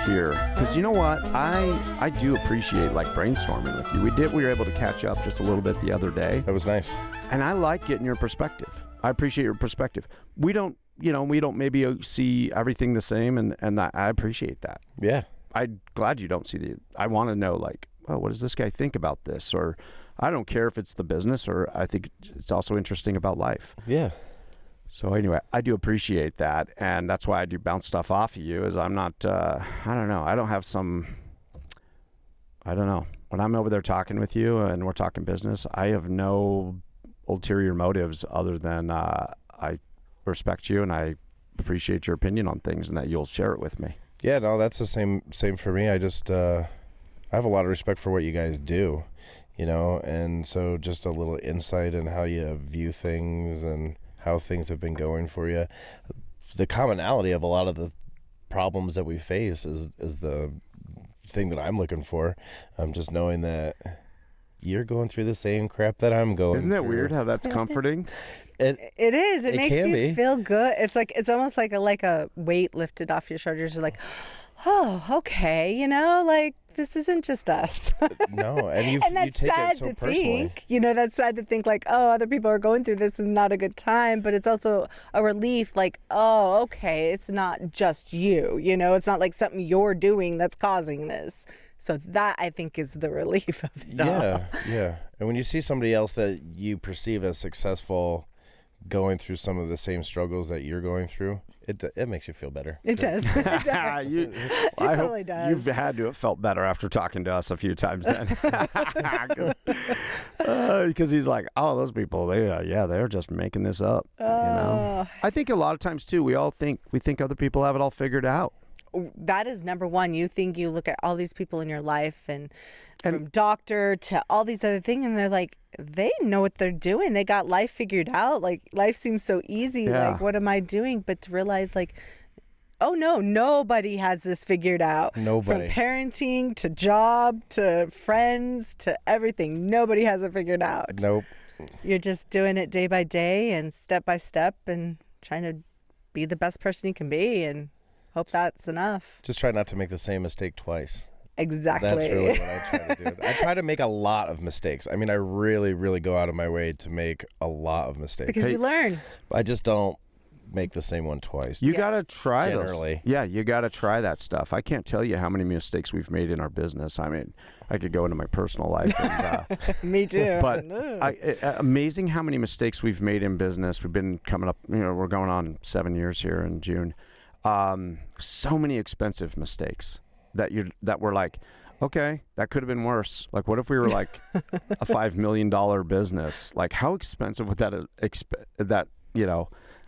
here, because you know what, I do appreciate like brainstorming with you. We were able to catch up just a little bit the other day. That was nice. And I like getting your perspective. I appreciate your perspective. We don't maybe see everything the same, and that, I appreciate that. Yeah. I'm glad you don't see I want to know, like, oh, what does this guy think about this? Or I don't care if it's the business, or I think it's also interesting about life. Yeah. So anyway, I do appreciate that, and that's why I do bounce stuff off of you, is I'm not, I don't know, I don't know. When I'm over there talking with you and we're talking business, I have no ulterior motives other than I respect you and I appreciate your opinion on things and that you'll share it with me. Yeah, no, that's the same for me. I just, I have a lot of respect for what you guys do, and so just a little insight in how you view things and how things have been going for you. The commonality of a lot of the problems that we face is the thing that I'm looking for. Just knowing that you're going through the same crap that I'm going through. Isn't that weird how that's comforting? It is. It makes you feel good. It's almost like a weight lifted off your shoulders. You're like, oh, okay, like this isn't just us. No, and you take it so personally. That's sad to think like, oh, other people are going through this and not a good time, but it's also a relief like, oh, okay, it's not just you, it's not like something you're doing that's causing this. So that, I think, is the relief of it all. Yeah. And when you see somebody else that you perceive as successful going through some of the same struggles that you're going through, it makes you feel better. It does. It does. It totally does. You've had to have felt better after talking to us a few times then. Because he's like, oh, those people, they're just making this up. I think a lot of times, too, we think other people have it all figured out. That is number one. You look at all these people in your life and from doctor to all these other things, and they're like, they know what they're doing. They got life figured out. Like, life seems so easy. Yeah. Like, what am I doing? But to realize, like, oh no, nobody has this figured out. Nobody. From parenting to job to friends to everything. Nobody has it figured out. Nope. You're just doing it day by day and step by step and trying to be the best person you can be, and hope that's enough. Just try not to make the same mistake twice. Exactly. That's really what I try to do. I try to make a lot of mistakes. I mean, I really, really go out of my way to make a lot of mistakes. Because you learn. I just don't make the same one twice. You got to try generally. Those. Yeah, you got to try that stuff. I can't tell you how many mistakes we've made in our business. I mean, I could go into my personal life. And, me too. But amazing how many mistakes we've made in business. We've been coming up, we're going on 7 years here in June. So many expensive mistakes that were like, okay, that could have been worse. Like, what if we were like a $5 million business? Like, how expensive would that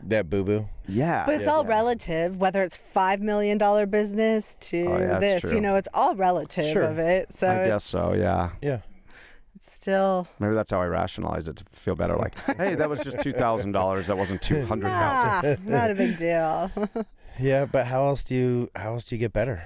that boo-boo? Yeah. But it's all relative, whether it's $5 million business to this, true. It's all relative of it. So I guess so. Yeah. Yeah. It's still. Maybe that's how I rationalize it, to feel better. Like, hey, that was just $2,000. That wasn't $200,000. Not a big deal. Yeah, but how else do you get better?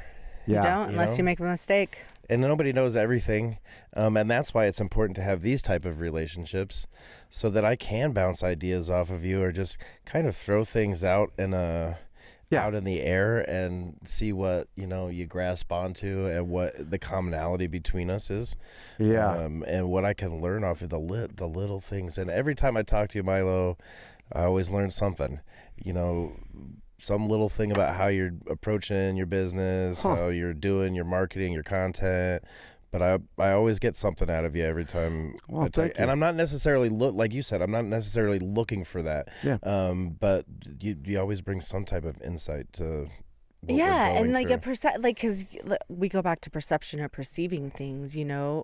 Yeah, you don't unless you make a mistake. And nobody knows everything, and that's why it's important to have these type of relationships, so that I can bounce ideas off of you, or just kind of throw things out out in the air and see what you grasp onto and what the commonality between us is. Yeah, and what I can learn off of the little things. And every time I talk to you, Milo, I always learn something. Some little thing about how you're approaching your business, how you're doing your marketing, your content. But I always get something out of you every time. Well, thank you. And I'm not necessarily, like you said, I'm not necessarily looking for that. Yeah. But you always bring some type of insight to what and like through. because we go back to perception or perceiving things,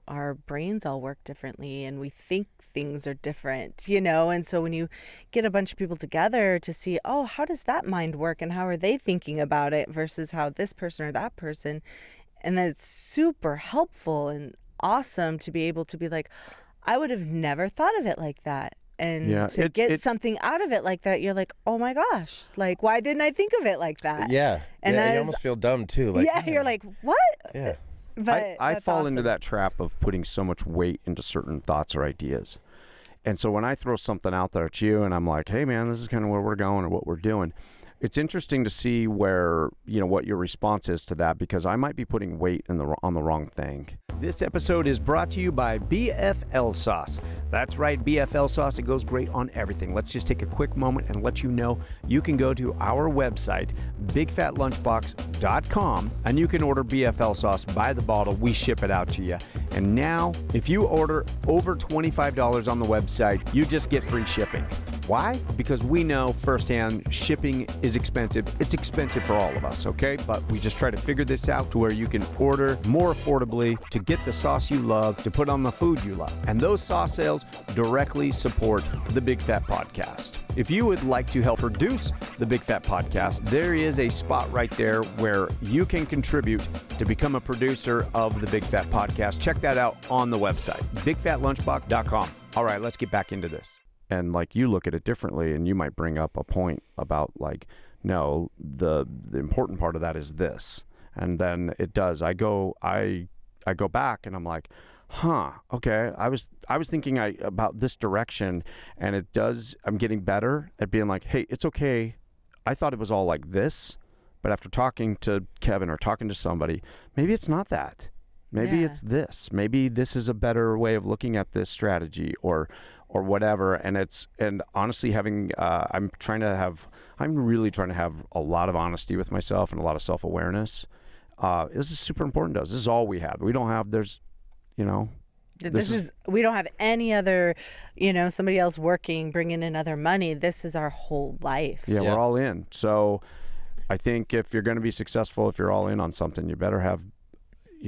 our brains all work differently and we think things are different, and so when you get a bunch of people together to see, oh, how does that mind work and how are they thinking about it versus how this person or that person, and then it's super helpful and awesome to be able to be like, I would have never thought of it like that. And to get something out of it like that, you're like, oh my gosh, like, why didn't I think of it like that? Yeah. And you almost feel dumb too. Like, you're like, what? Yeah. But I fall into awesome. that trap of putting so much weight into certain thoughts or ideas. And so when I throw something out there at you and I'm like, hey man, this is kind of where we're going or what we're doing, it's interesting to see where, what your response is to that, because I might be putting weight on the wrong thing. This episode is brought to you by BFL sauce. That's right, BFL sauce. It goes great on everything. Let's just take a quick moment and let you know you can go to our website, bigfatlunchbox.com, and you can order BFL sauce by the bottle. We ship it out to you. And now, if you order over $25 on the website, you just get free shipping. Why? Because we know firsthand shipping is expensive. It's expensive for all of us, okay? But we just try to figure this out to where you can order more affordably to get the sauce you love, to put on the food you love. And those sauce sales directly support the Big Fat Podcast. If you would like to help produce the Big Fat Podcast, there is a spot right there where you can contribute to become a producer of the Big Fat Podcast. Check that out on the website, bigfatlunchbox.com. All right, let's get back into this. And like, you look at it differently, and you might bring up a point about like, no, the important part of that is this. And then it does. I go back and I'm like, okay, I was thinking about this direction, and it does. I'm getting better at being like, hey, it's okay. I thought it was all like this, but after talking to Kevin or talking to somebody, maybe it's not that. Maybe it's this. Maybe this is a better way of looking at this strategy or whatever. And honestly, I'm really trying to have a lot of honesty with myself and a lot of self-awareness. This is super important to us. This is all we have. We don't have, we don't have any other, somebody else working, bringing in other money. This is our whole life. Yeah, we're all in. So I think if you're going to be successful, if you're all in on something, you better have,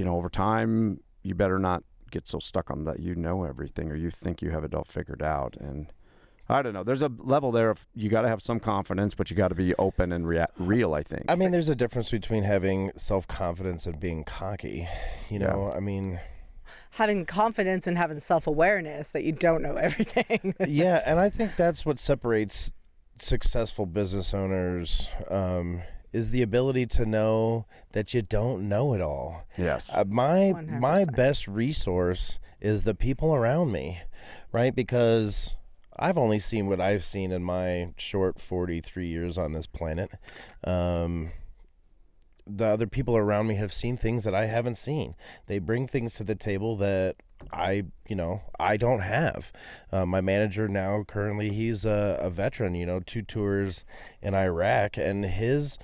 over time, you better not get so stuck on that everything, or you think you have it all figured out. And I don't know. There's a level there of you got to have some confidence, but you got to be open and real, I think. I mean, there's a difference between having self-confidence and being cocky. I mean, having confidence and having self-awareness that you don't know everything. Yeah, and I think that's what separates successful business owners, is the ability to know that you don't know it all. Yes. My best resource is the people around me, right? Because I've only seen what I've seen in my short 43 years on this planet. The other people around me have seen things that I haven't seen. They bring things to the table that I don't have. My manager now, currently, he's a veteran, 2 tours in Iraq, and his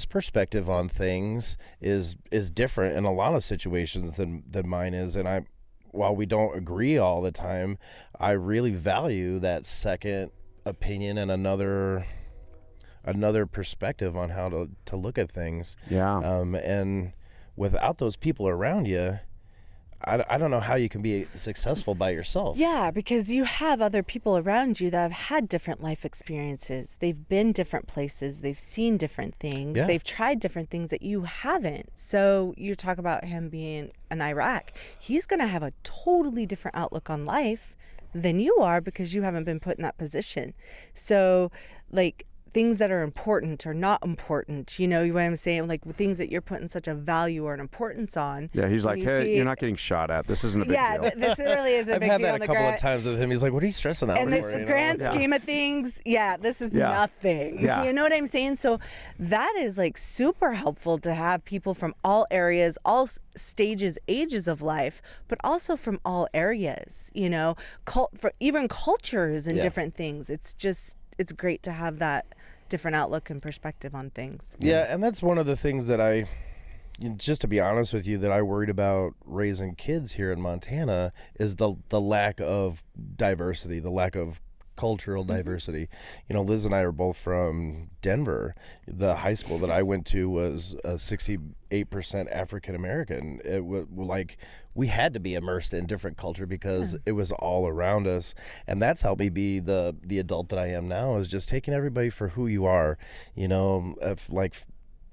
perspective on things is different in a lot of situations than mine is. And while we don't agree all the time, I really value that second opinion and another perspective on how to look at things. Yeah. And without those people around you, I don't know how you can be successful by yourself. Yeah, because you have other people around you that have had different life experiences. They've been different places. They've seen different things. Yeah. They've tried different things that you haven't. So you talk about him being in Iraq. He's going to have a totally different outlook on life than you are, because you haven't been put in that position. So, like, things that are important or not important, you know what I'm saying? Like, things that you're putting such a value or an importance on. Yeah, he's like, hey, you're not getting shot at. This isn't a big deal. This really is a big deal. I've had that a couple of times with him. He's like, what are you stressing out for? for? In the grand scheme of things, this is nothing. Yeah. You know what I'm saying? So that is like super helpful to have people from all areas, all stages, ages of life, but also from all areas, for even cultures and different things. It's great to have that different outlook and perspective on things. Yeah, and that's one of the things that just to be honest with you, that I worried about raising kids here in Montana is the lack of diversity, the lack of cultural diversity. Liz and I are both from Denver. The high school that I went to was 68% African American. It was like we had to be immersed in different culture because it was all around us, and that's helped me be the adult that I am now. Is just taking everybody for who you are. If like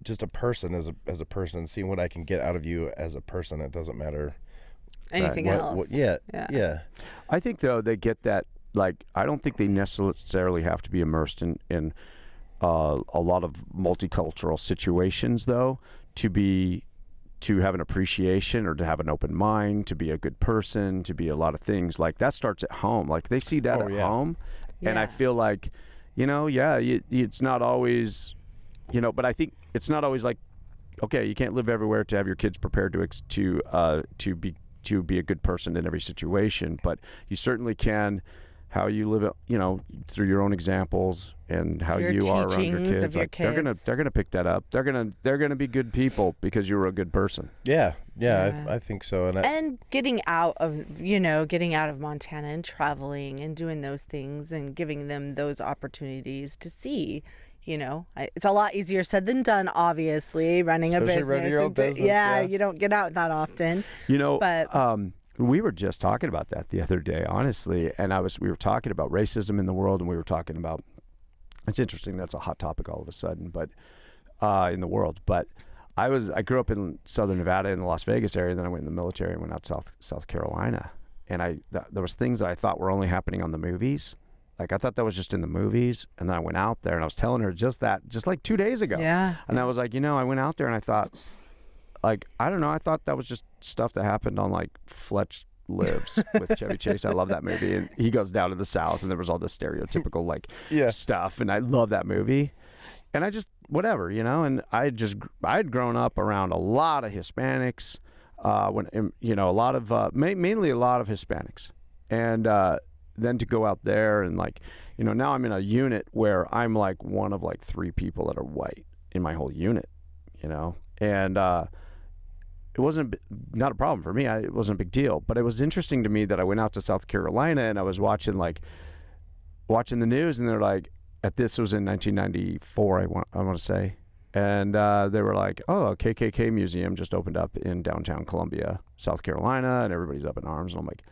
just a person as a person, seeing what I can get out of you as a person. It doesn't matter anything else. Yeah. I think though they get that. Like, I don't think they necessarily have to be immersed in a lot of multicultural situations, though, to have an appreciation or to have an open mind, to be a good person, to be a lot of things. Like, that starts at home. Like, they see that home, and I feel like, it's not always but I think it's not always like, okay, you can't live everywhere to have your kids prepared to be a good person in every situation, but you certainly can how you live it, through your own examples and how Your you are around your teachings kids. of your Like kids. they're gonna pick that up. They're gonna be good people because you were a good person. Yeah. Yeah. I think so. And getting out of Montana and traveling and doing those things and giving them those opportunities to see, it's a lot easier said than done, obviously, running a Especially business. running your own business, yeah. You don't get out that often. But We were just talking about that the other day, honestly, and we were talking about racism in the world, and we were talking about, it's interesting, that's a hot topic all of a sudden, but in the world. But I grew up in Southern Nevada in the Las Vegas area, and then I went in the military and went out to South Carolina, and there was things that I thought were only happening on the movies. Like, I thought that was just in the movies, and then I went out there, and I was telling her just like 2 days ago. Yeah. And I was like, I went out there, and I thought, like, I don't know, I thought that was just stuff that happened on, like, Fletch Lives with Chevy Chase. I love that movie, and he goes down to the South, and there was all this stereotypical, like, stuff, and I love that movie. And I just, whatever, and I'd grown up around a lot of Hispanics, mainly a lot of Hispanics. And then to go out there and, like, now I'm in a unit where I'm like one of like 3 people that are white in my whole unit, and it wasn't not a problem for me. It wasn't a big deal, but it was interesting to me that I went out to South Carolina and I was watching the news, and they're like, this was in 1994, I want to say, and they were like, oh, a KKK museum just opened up in downtown Columbia, South Carolina, and everybody's up in arms, and I'm like,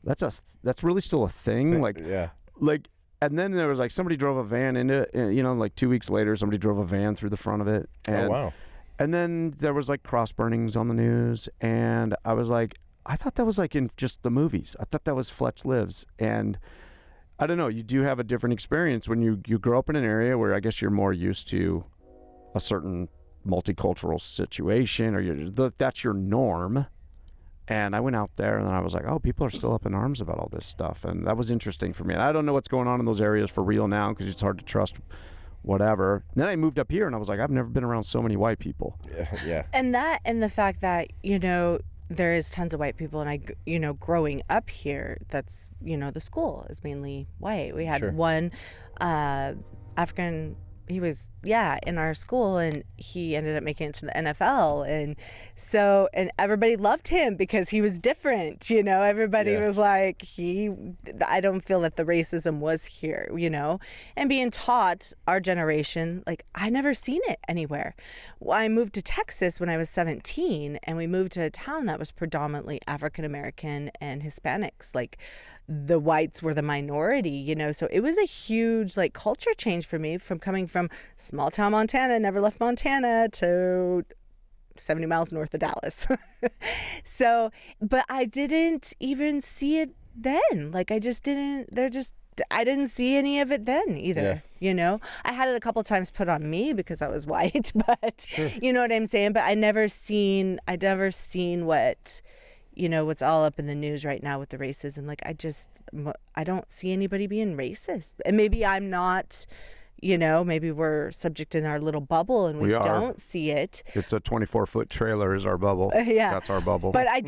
that's really still a thing, like, yeah, like. And then there was like somebody drove a van into it, like 2 weeks later, somebody drove a van through the front of it. And, oh wow. And then there was like cross burnings on the news, and I was like, I thought that was like in just the movies. I thought that was Fletch Lives, and I don't know. You do have a different experience when you grow up in an area where I guess you're more used to a certain multicultural situation, or that's your norm. And I went out there, and then I was like, oh, people are still up in arms about all this stuff, and that was interesting for me. And I don't know what's going on in those areas for real now because it's hard to trust. Whatever. And then I moved up here, and I was like, I've never been around so many white people. Yeah. And the fact that, there is tons of white people, and I, growing up here, that's, the school is mainly white. We had one African, he was, in our school, and he ended up making it to the NFL. And everybody loved him because he was different, everybody was like, I don't feel that the racism was here, and being taught, our generation, like, I never seen it anywhere. I moved to Texas when I was 17, and we moved to a town that was predominantly African-American and Hispanics. Like, the whites were the minority, so it was a huge, like, culture change for me from coming from small town Montana, never left Montana, to 70 miles north of Dallas. So, but I didn't even see it then. Like, I didn't see any of it then either. I had it a couple times put on me because I was white, but you know what I'm saying? But I never seen what, what's all up in the news right now with the racism. Like, I don't see anybody being racist. And maybe I'm not, maybe we're subject in our little bubble and we don't see it. It's a 24-foot trailer is our bubble. Yeah. That's our bubble. But I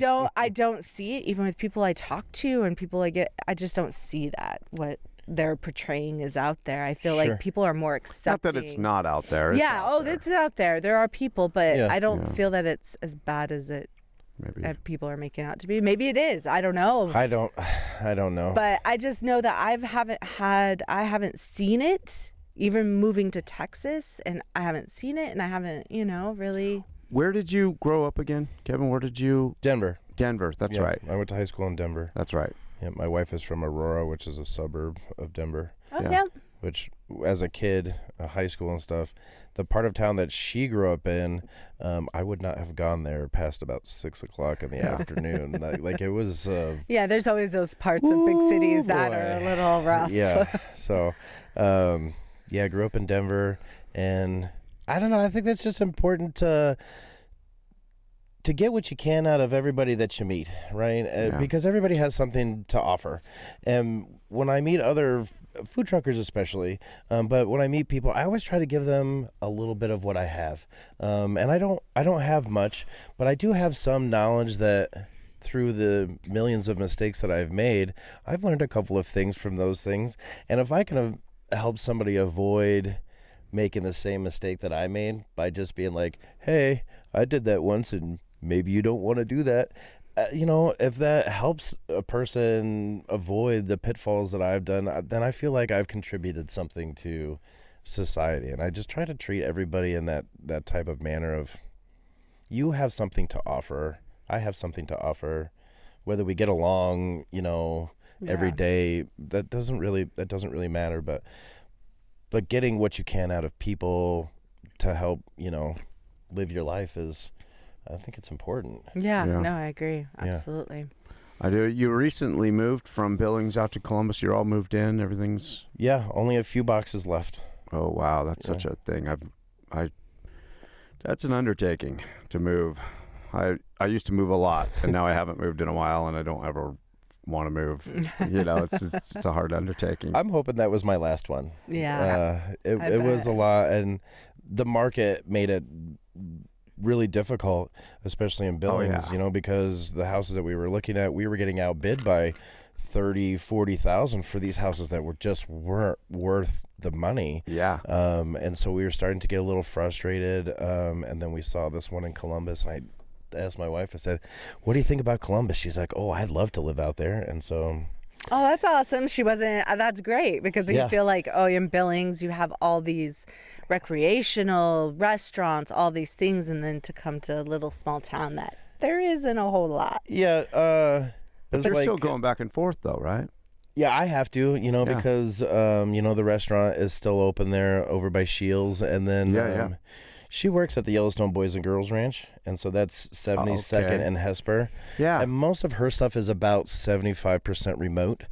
don't see it even with people I talk to and people I just don't see that. What they're portraying is out there. I feel like people are more accepting. Not that it's not out there. It's out there. It's out there. There are people, but I don't feel that it's as bad as it maybe people are making out to be. Maybe it is. I don't know. I don't know. But I just know that I haven't seen it, even moving to Texas, and I haven't seen it, and I haven't, really. Where did you grow up again, Kevin? Where did you? Denver. That's right. I went to high school in Denver. That's right. Yeah, my wife is from Aurora, which is a suburb of Denver. Oh, yeah. Which, as a kid, high school and stuff, the part of town that she grew up in, I would not have gone there past about 6 o'clock in the afternoon. Like it was. There's always those parts of big cities that are a little rough. Yeah. So, I grew up in Denver, and I don't know. I think that's just important to to get what you can out of everybody that you meet, right? Because everybody has something to offer. And when I meet other food truckers especially, but when I meet people, I always try to give them a little bit of what I have. And I don't have much, but I do have some knowledge that through the millions of mistakes that I've made, I've learned a couple of things from those things. And if I can help somebody avoid making the same mistake that I made by just being like, hey, I did that once and maybe you don't want to do that. If that helps a person avoid the pitfalls that I've done, then I feel like I've contributed something to society. And I just try to treat everybody in that type of manner of, you have something to offer. I have something to offer. Whether we get along, every day, that doesn't really matter. But getting what you can out of people to help, live your life I think it's important. Yeah, no, I agree. Absolutely. I do. You recently moved from Billings out to Columbus. You're all moved in. Everything's. Yeah, only a few boxes left. Oh wow, that's such a thing. That's an undertaking to move. I used to move a lot, and now I haven't moved in a while, and I don't ever want to move. It's a hard undertaking. I'm hoping that was my last one. Yeah. It was a lot, and the market made it really difficult, especially in Billings, because the houses that we were looking at, we were getting outbid by 30, 40,000 for these houses that weren't worth the money. Yeah. And so we were starting to get a little frustrated. And then we saw this one in Columbus, and I asked my wife, I said, what do you think about Columbus? She's like, oh, I'd love to live out there. And so... Oh, that's awesome. She wasn't. That's great because you feel like, in Billings, you have all these recreational restaurants, all these things, and then to come to a little small town that there isn't a whole lot. Yeah. But they're still going back and forth, though, right? Yeah, I have to, because, the restaurant is still open there over by Shields. And then she works at the Yellowstone Boys and Girls Ranch. And so that's 72nd and Hesper. Yeah. And most of her stuff is about 75% remote.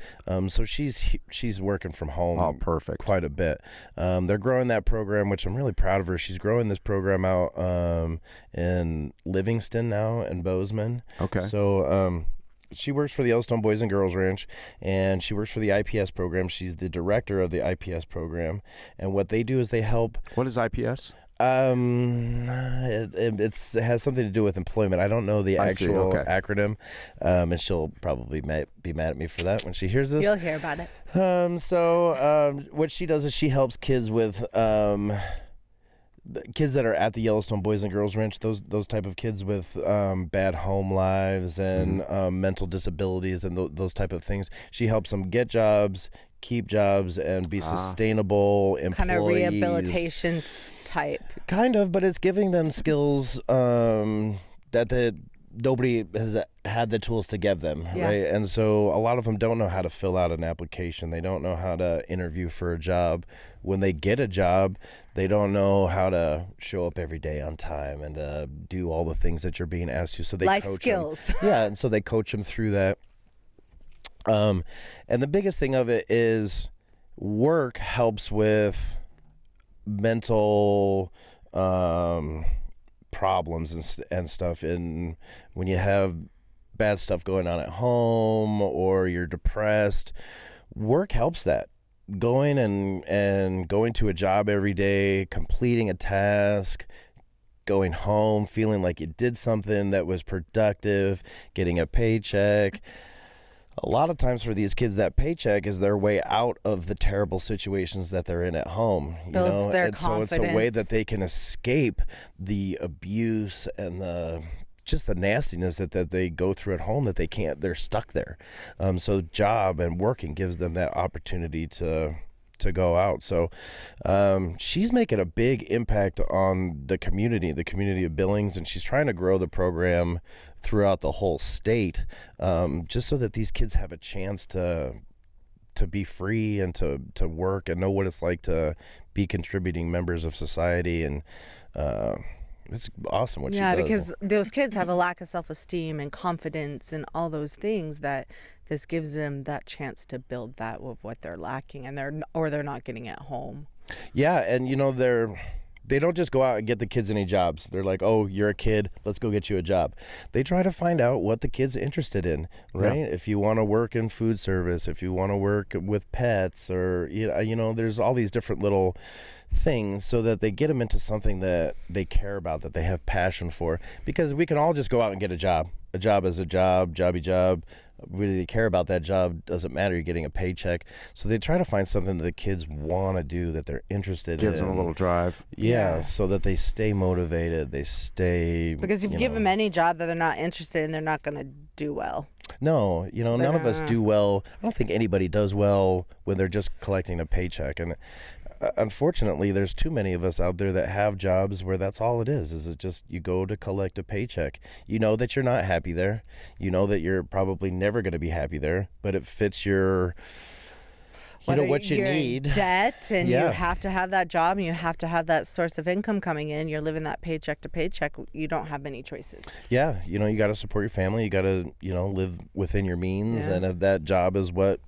So she's working from home. Oh, perfect. Quite a bit. They're growing that program, which I'm really proud of her. She's growing this program out in Livingston now and Bozeman. Okay. So, she works for the Yellowstone Boys and Girls Ranch, and she works for the IPS program. She's the director of the IPS program, and what they do is they help. What is IPS? It has something to do with employment. I don't know the actual acronym, and she'll probably be mad at me for that when she hears this. You'll hear about it. What she does is she helps kids with kids that are at the Yellowstone Boys and Girls Ranch, those type of kids with bad home lives and mental disabilities and those type of things. She helps them get jobs, keep jobs, and be sustainable employees. Kind of rehabilitation type. Kind of, but it's giving them skills that nobody has had the tools to give them, right? And so a lot of them don't know how to fill out an application. They don't know how to interview for a job. When they get a job, they don't know how to show up every day on time and do all the things that you're being asked to. So they life coach skills. them. Yeah, and so they coach them through that. And the biggest thing of it is work helps with mental problems and stuff. And when you have bad stuff going on at home or you're depressed, work helps that. Going and going to a job every day, completing a task, going home, feeling like you did something that was productive, getting a paycheck. A lot of times for these kids, that paycheck is their way out of the terrible situations that they're in at home. Builds their and confidence. So it's a way that they can escape the abuse and just the nastiness that they go through at home, that they're stuck there. So job and working gives them that opportunity to go out. So she's making a big impact on the community of Billings, and she's trying to grow the program throughout the whole state, just so that these kids have a chance to be free and to work and know what it's like to be contributing members of society. And it's awesome what she does. Yeah, because those kids have a lack of self-esteem and confidence and all those things that this gives them that chance to build that with what they're lacking and they're not getting at home. Yeah, and they don't just go out and get the kids any jobs. They're like, oh, you're a kid, let's go get you a job. They try to find out what the kid's interested in, right? Yeah. If you want to work in food service, if you want to work with pets, or there's all these different little things, so that they get them into something that they care about, that they have passion for. Because we can all just go out and get a job. A job is a job, jobby job. Really care about that job, doesn't matter, you're getting a paycheck. So they try to find something that the kids want to do, that they're interested in. Gives them a little drive. Yeah, so that they stay motivated, they stay... Because if you give them any job that they're not interested in, they're not going to do well. No, none of us do well. I don't think anybody does well when they're just collecting a paycheck. And unfortunately, there's too many of us out there that have jobs where that's all it is it just you go to collect a paycheck. You know that you're not happy there. You know that you're probably never going to be happy there, but it fits your... what you need. In debt, and you have to have that job, and you have to have that source of income coming in. You're living that paycheck to paycheck. You don't have many choices. Yeah, you got to support your family. You got to, live within your means. Yeah. And if that job is what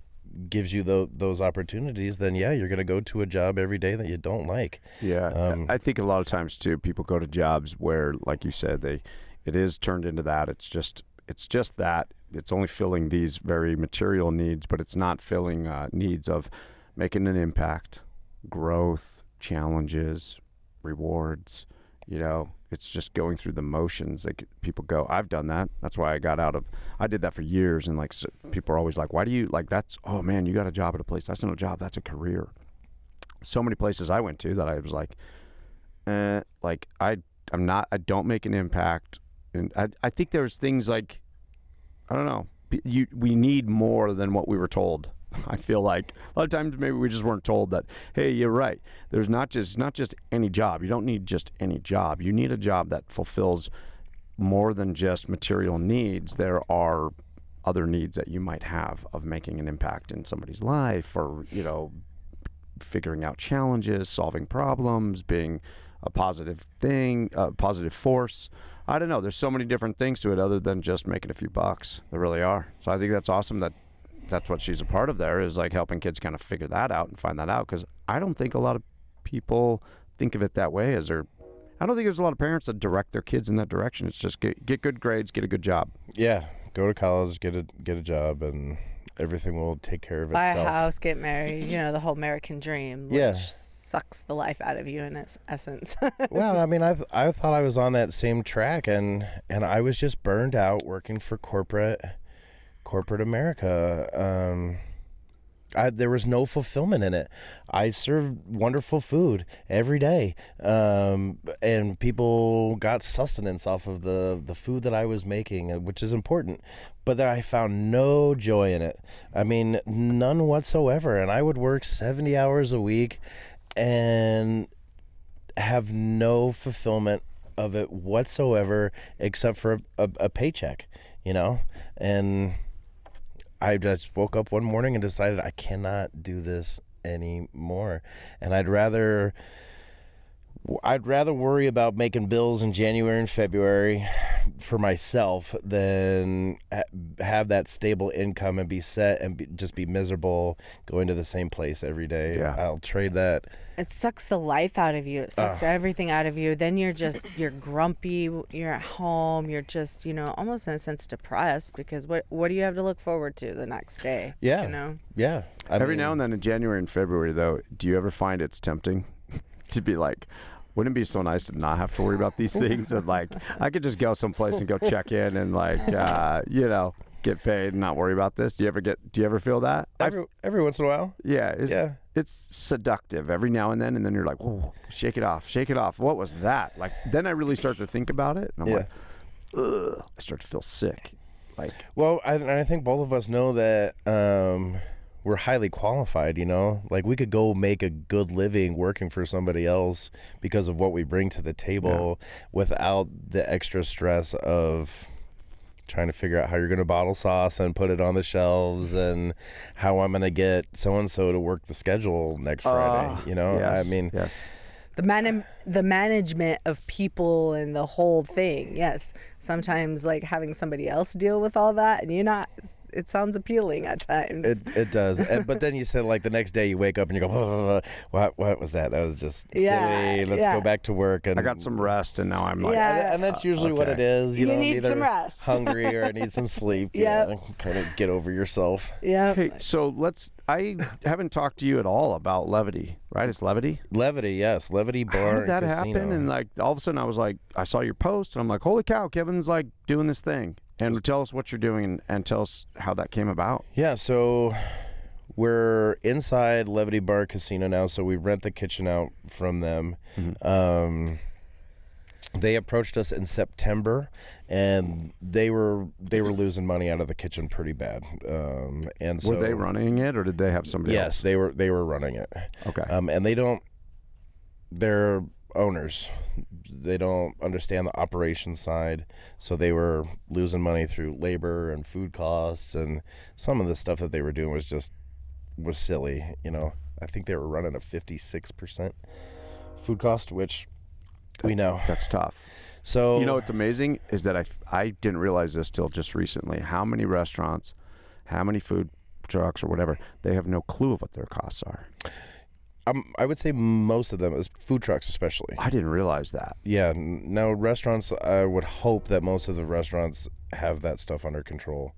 gives you those opportunities, then you're going to go to a job every day that you don't like. Yeah, I think a lot of times too, people go to jobs where, like you said, it is turned into that. It's just that. It's only filling these very material needs, but it's not filling needs of making an impact, growth, challenges, rewards. It's just going through the motions. Like, people go, I've done that. That's why I did that for years. And like, so people are always like, why do you oh man, you got a job at a place. That's not a job. That's a career. So many places I went to that I was like, I don't make an impact. And I think there's things like, I don't know. We need more than what we were told. I feel like a lot of times maybe we just weren't told that, hey, you're right. There's not just any job. You don't need just any job. You need a job that fulfills more than just material needs. There are other needs that you might have of making an impact in somebody's life, or, figuring out challenges, solving problems, being a positive thing, a positive force. I don't know. There's so many different things to it other than just making a few bucks. There really are. So I think that's awesome that's what she's a part of there, is like helping kids kind of figure that out and find that out. Because I don't think a lot of people think of it that way. I don't think there's a lot of parents that direct their kids in that direction. It's just get good grades, get a good job. Yeah, go to college, get a job, and everything will take care of itself. Buy a house, get married. The whole American dream. Which sucks the life out of you in its essence. Well, I mean, I thought I was on that same track, and I was just burned out working for corporate America. There was no fulfillment in it. I served wonderful food every day, and people got sustenance off of the food that I was making, which is important. But I found no joy in it. I mean, none whatsoever. And I would work 70 hours a week and have no fulfillment of it whatsoever, except for a paycheck, and I just woke up one morning and decided I cannot do this anymore. And I'd rather worry about making bills in January and February for myself than have that stable income and be set and just be miserable going to the same place every day. Yeah. I'll trade that. It sucks the life out of you. It sucks everything out of you. Then you're grumpy. You're at home. You're just, almost in a sense depressed, because what do you have to look forward to the next day? Yeah. Yeah. Every now and then in January and February, though, do you ever find it's tempting to be like, wouldn't it be so nice to not have to worry about these things? And like, I could just go someplace and go check in and like, get paid and not worry about this. Do you ever feel that? Every once in a while. Yeah. It's seductive every now and then you're like, whoa, shake it off. What was that? Like, then I really start to think about it, and I'm like, ugh, I start to feel sick. Like, well, I think both of us know that we're highly qualified, like we could go make a good living working for somebody else because of what we bring to the table, without the extra stress of trying to figure out how you're going to bottle sauce and put it on the shelves, and how I'm going to get so-and-so to work the schedule next Friday, Yes, I mean, yes. The management of people and the whole thing, yes. sometimes like having somebody else deal with all that, and it sounds appealing at times. It does. But then you said like the next day you wake up and you go, what was that? That was just Yeah, silly. Let's yeah. go back to work. And I got some rest, and now I'm like, Yeah. and that's usually what okay. it is. You know, I'm need either some rest. hungry or I need some sleep. Yep. Kind of get over yourself. Yeah. hey, so I haven't talked to you at all about Levity, right? It's Levity. Levity, yes. Levity Bar How did that and Casino. happen? And like all of a sudden I was like, I saw your post and I'm like, holy cow, Kevin's like doing this thing. And tell us what you're doing and tell us how that came about. Yeah, so we're inside Levity Bar Casino now, so we rent the kitchen out from them. Mm-hmm. They approached us in September, and they were losing money out of the kitchen pretty bad. And so Were they running it or did they have somebody Yes, else? they were running it. Okay. And they're owners. They don't understand the operations side, so they were losing money through labor and food costs, and some of the stuff that they were doing was silly. You know, I think they were running a 56% food cost, which we know. That's tough. So You know what's amazing is that I didn't realize this till just recently. How many restaurants, how many food trucks or whatever, they have no clue of what their costs are. I would say most of them, is food trucks especially. I didn't realize that. Yeah. Now restaurants, I would hope that most of the restaurants have that stuff under control.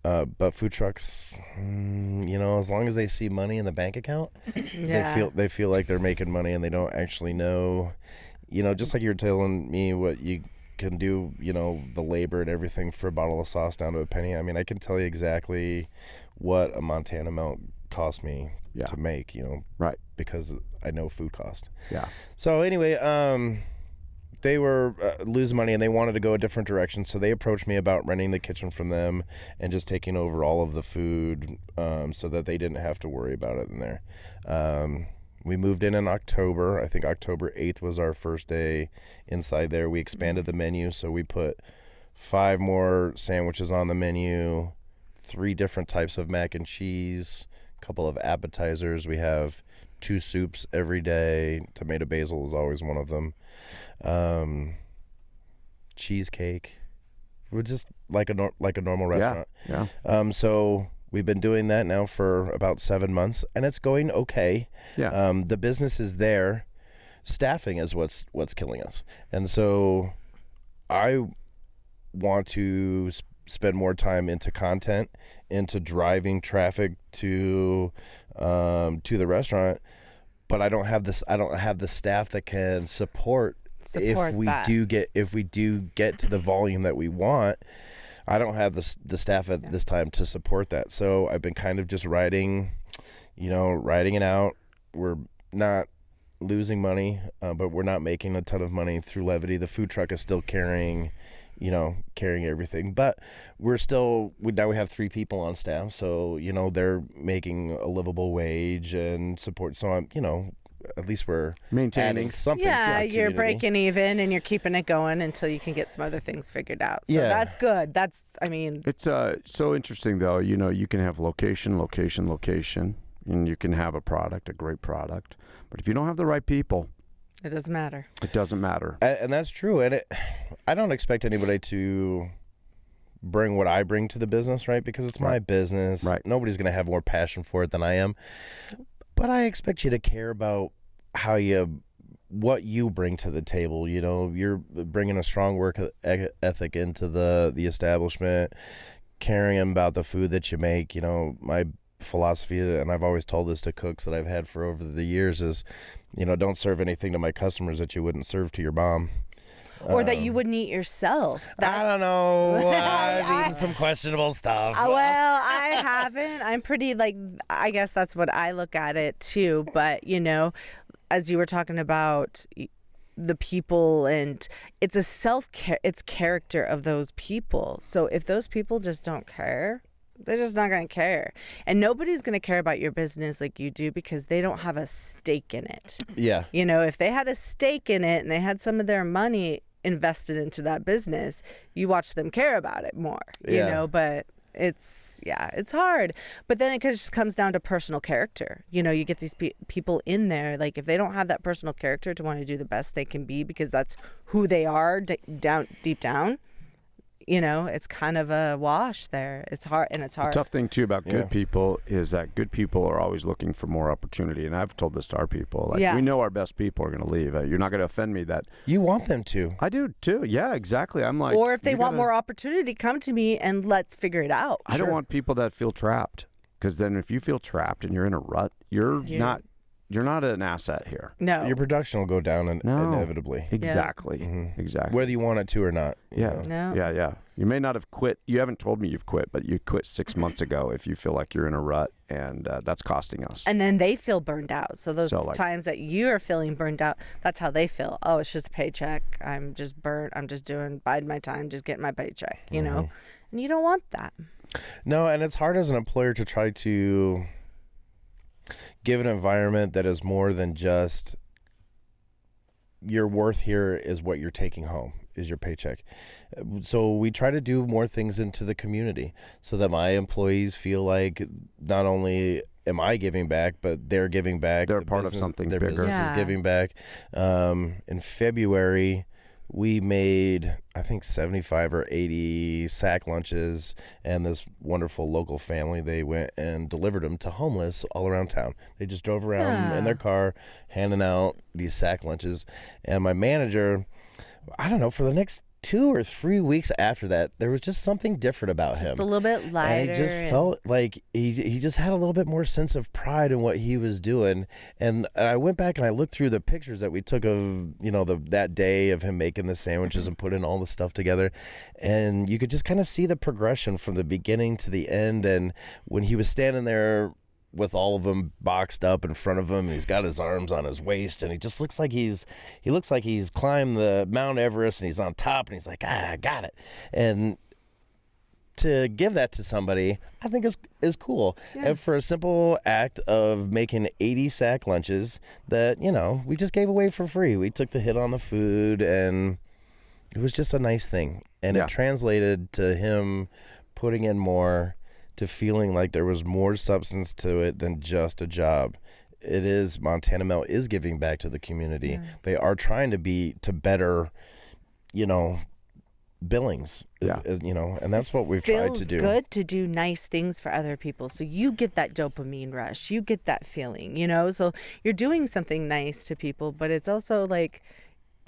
But food trucks, you know, as long as they see money in the bank account, Yeah. they feel like they're making money, and they don't actually know, you know, just like you're telling me what you can do, you know, the labor and everything for a bottle of sauce down to a penny. I mean, I can tell you exactly what a Montana melt cost me to make, you know, Right. because I know food cost. Yeah. So anyway, they were losing money, and they wanted to go a different direction, so they approached me about renting the kitchen from them and just taking over all of the food, so that they didn't have to worry about it in there. We moved in October. I think October 8th was our first day inside there. We expanded the menu, so we put 5 more sandwiches on the menu, 3 different types of mac and cheese, a couple of appetizers. We have 2 soups every day. Tomato basil is always one of them. Cheesecake. We're just like a normal restaurant. Yeah. So we've been doing that now for about 7 months, and it's going okay. Yeah. The business is there. Staffing is what's killing us, and so I want to spend more time into content, into driving traffic to the restaurant. But I don't have the staff that can support if we that. do get to the volume that we want. I don't have the staff at this time to support that. So I've been kind of just riding it out. We're not losing money, but we're not making a ton of money through Levity. The food truck is still carrying everything, but we have 3 people on staff, so they're making a livable wage and support. So I'm, at least we're Maintaining adding something. to Yeah, our you're community. breaking even and you're keeping it going until you can get some other things figured out. So Yeah. that's good. It's so interesting though. You can have location, and you can have a great product, but if you don't have the right people, it doesn't matter. it doesn't matter. And that's true. And I don't expect anybody to bring what I bring to the business, right? Because it's my business. Right. Nobody's going to have more passion for it than I am. But I expect you to care about what you bring to the table. You're bringing a strong work ethic into the establishment, caring about the food that you make. My philosophy, and I've always told this to cooks that I've had for over the years, is don't serve anything to my customers that you wouldn't serve to your mom. Or that you wouldn't eat yourself. I don't know. I've eaten some questionable stuff. Well, I haven't. I'm pretty, I guess that's what I look at it too. But, as you were talking about the people, and it's it's character of those people. So if those people just don't care, they're just not going to care. And nobody's going to care about your business like you do because they don't have a stake in it. Yeah. If they had a stake in it and they had some of their money invested into that business, you watch them care about it more, but it's hard. But then it just comes down to personal character. You get these people in there, like if they don't have that personal character to want to do the best they can be because that's who they are deep down, it's kind of a wash there. It's hard, and it's hard. The tough thing too about Yeah. good people is that good people are always looking for more opportunity, and I've told this to our people. Like, Yeah. we know our best people are going to leave. You're not going to offend me that You want them to. I do too. Yeah, exactly. I'm like, Or if they you want gotta- more opportunity, come to me and let's figure it out. I don't want people that feel trapped, because then if you feel trapped and you're in a rut, you're not an asset here. No. Your production will go down No. inevitably. Exactly. Mhm. Exactly. Whether you want it to or not. you Yeah. know. No. Yeah. You may not have quit. You haven't told me you've quit, but you quit 6 months ago if you feel like you're in a rut, and that's costing us. And then they feel burned out. So those So, like- times that you're feeling burned out, that's how they feel. Oh, it's just a paycheck. I'm just burnt. I'm just biding my time, just getting my paycheck, you know? And you don't want that. No, and it's hard as an employer to try to give an environment that is more than just your worth here is what you're taking home, is your paycheck. So we try to do more things into the community so that my employees feel like not only am I giving back, but they're giving back. They're The part of business- something their bigger. business is Yeah. giving back. In February, we made, I think, 75 or 80 sack lunches, and this wonderful local family, they went and delivered them to homeless all around town. They just drove around in their car handing out these sack lunches. And my manager, I don't know, for the next 2 or 3 weeks after that, there was just something different about him. Just a little bit lighter. And he just felt like he just had a little bit more sense of pride in what he was doing. And I went back and I looked through the pictures that we took of, that day of him making the sandwiches and putting all the stuff together. And you could just kind of see the progression from the beginning to the end. And when he was standing there with all of them boxed up in front of him, and he's got his arms on his waist, and he just looks like he's climbed the Mount Everest, and he's on top, and he's like, I got it. And to give that to somebody, I think is cool. Yeah. And for a simple act of making 80 sack lunches that, we just gave away for free. We took the hit on the food, and it was just a nice thing. And Yeah. it translated to him putting in more, to feeling like there was more substance to it than just a job. It is, Montana Melt is giving back to the community. Yeah. They are trying to better, Billings. Yeah. And that's what we've tried to do. Feels good to do nice things for other people. So you get that dopamine rush. You get that feeling, So you're doing something nice to people, but it's also like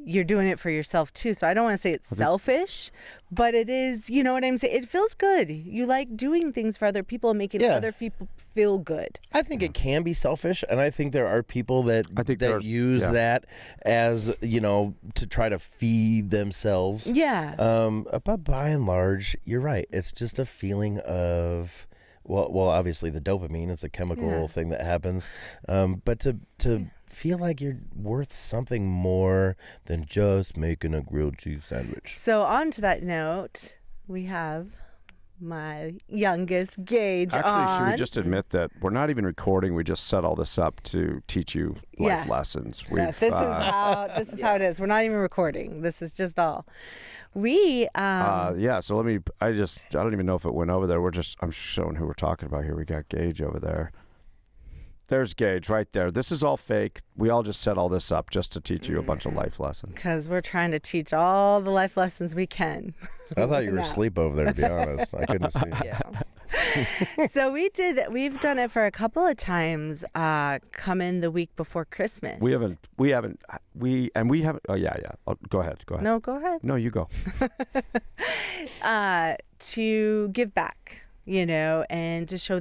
you're doing it for yourself too. So I don't want to say it's selfish, but it is, you know what I'm saying? It feels good. You like doing things for other people and making Yeah. other people feel good. I think it can be selfish, and I think there are people that use that as, to try to feed themselves. Yeah. But by and large, you're right. It's just a feeling of, well, obviously the dopamine is a chemical thing that happens. But to feel like you're worth something more than just making a grilled cheese sandwich. So on to that note, we have my youngest Gage Actually, on. should we just admit that we're not even recording? We just set all this up to teach you life lessons. Yes, this is how it is. We're not even recording. This is just all. We So let me. I don't even know if it went over there. I'm showing who we're talking about here. We got Gage over there. There's Gage right there. This is all fake. We all just set all this up just to teach you a bunch of life lessons. because we're trying to teach all the life lessons we can. I thought you were No. asleep over there, to be honest. I couldn't see. Yeah. So we've done it for a couple of times. Come in the week before Christmas. We haven't. Oh yeah. Go ahead. No, go ahead. No, you go. To give back, and to show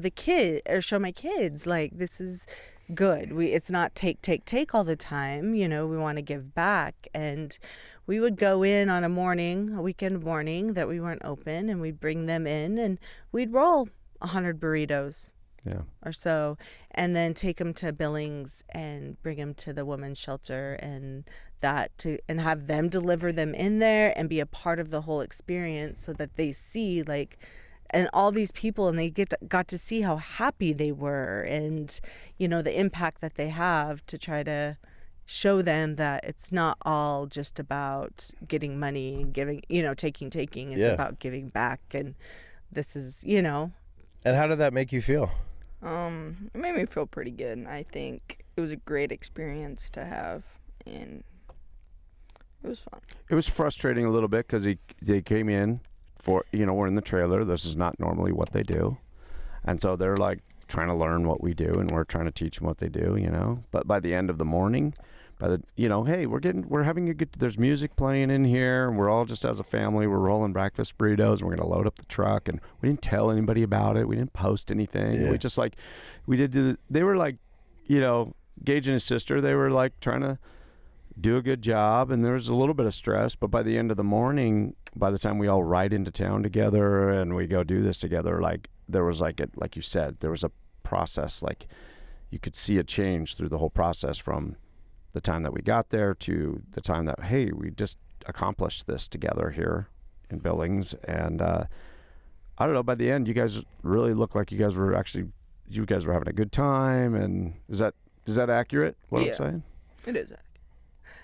my kids like this is good. It's not take all the time. We want to give back, and we would go in on a weekend morning that we weren't open, and we'd bring them in, and we'd roll 100 burritos Yeah. or so, and then take them to Billings and bring them to the women's shelter, and have them deliver them in there and be a part of the whole experience, so that they see and all these people, and they got to see how happy they were, and the impact that they have, to try to show them that it's not all just about getting money and giving, taking. It's about giving back, and this is, And how did that make you feel? It made me feel pretty good. I think it was a great experience to have, and it was fun. It was frustrating a little bit because they came in we're in the trailer. This is not normally what they do. And so they're like trying to learn what we do, and we're trying to teach them what they do, But by the end of the morning, hey, we're having a good, there's music playing in here, and we're all just as a family, we're rolling breakfast burritos, and we're going to load up the truck, and we didn't tell anybody about it. We didn't post anything. Yeah. We just they were like, Gage and his sister, they were like trying to do a good job, and there was a little bit of stress, but by the end of the morning, by the time we all ride into town together and we go do this together, like there was like you said, there was a process, like you could see a change through the whole process from the time that we got there to the time that, hey, we just accomplished this together here in Billings. And I don't know, by the end, you guys really looked like you guys were having a good time. And is that accurate, what I'm saying? It is.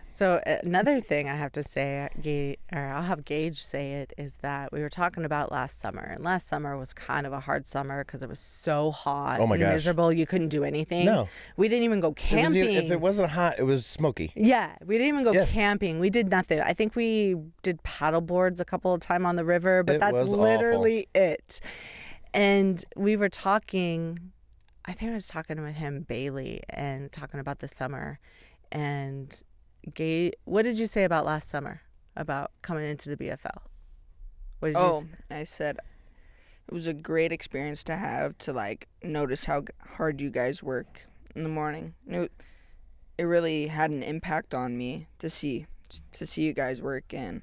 So another thing I have to say, or I'll have Gage say it, is that we were talking about last summer. And last summer was kind of a hard summer because it was so hot and miserable. You couldn't do anything. No. We didn't even go camping. If it wasn't hot, it was smoky. Yeah, we didn't even go camping. We did nothing. I think we did paddle boards a couple of times on the river, but that's literally it. And we were talking, I think I was talking with him, Bailey, and talking about the summer. And what did you say about last summer, about coming into the BFL? What did you say? I said it was a great experience to have, to like notice how hard you guys work in the morning. It really had an impact on me to see you guys work, and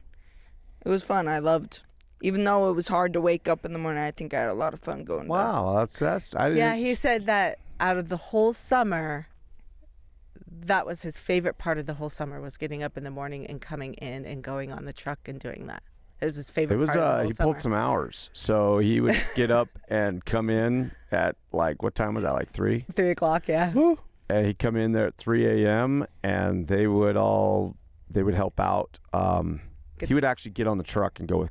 it was fun. I loved, even though it was hard to wake up in the morning, I think I had a lot of fun going. Wow, that's he said that out of the whole summer, that was his favorite part of the whole summer, was getting up in the morning and coming in and going on the truck and doing that. It was his favorite part of the whole he summer. pulled some hours. So he would get up and come in at like, what time was that? Like 3? 3 o'clock, yeah. Woo. And he'd come in there at 3 a.m. and they would help out. He would actually get on the truck and go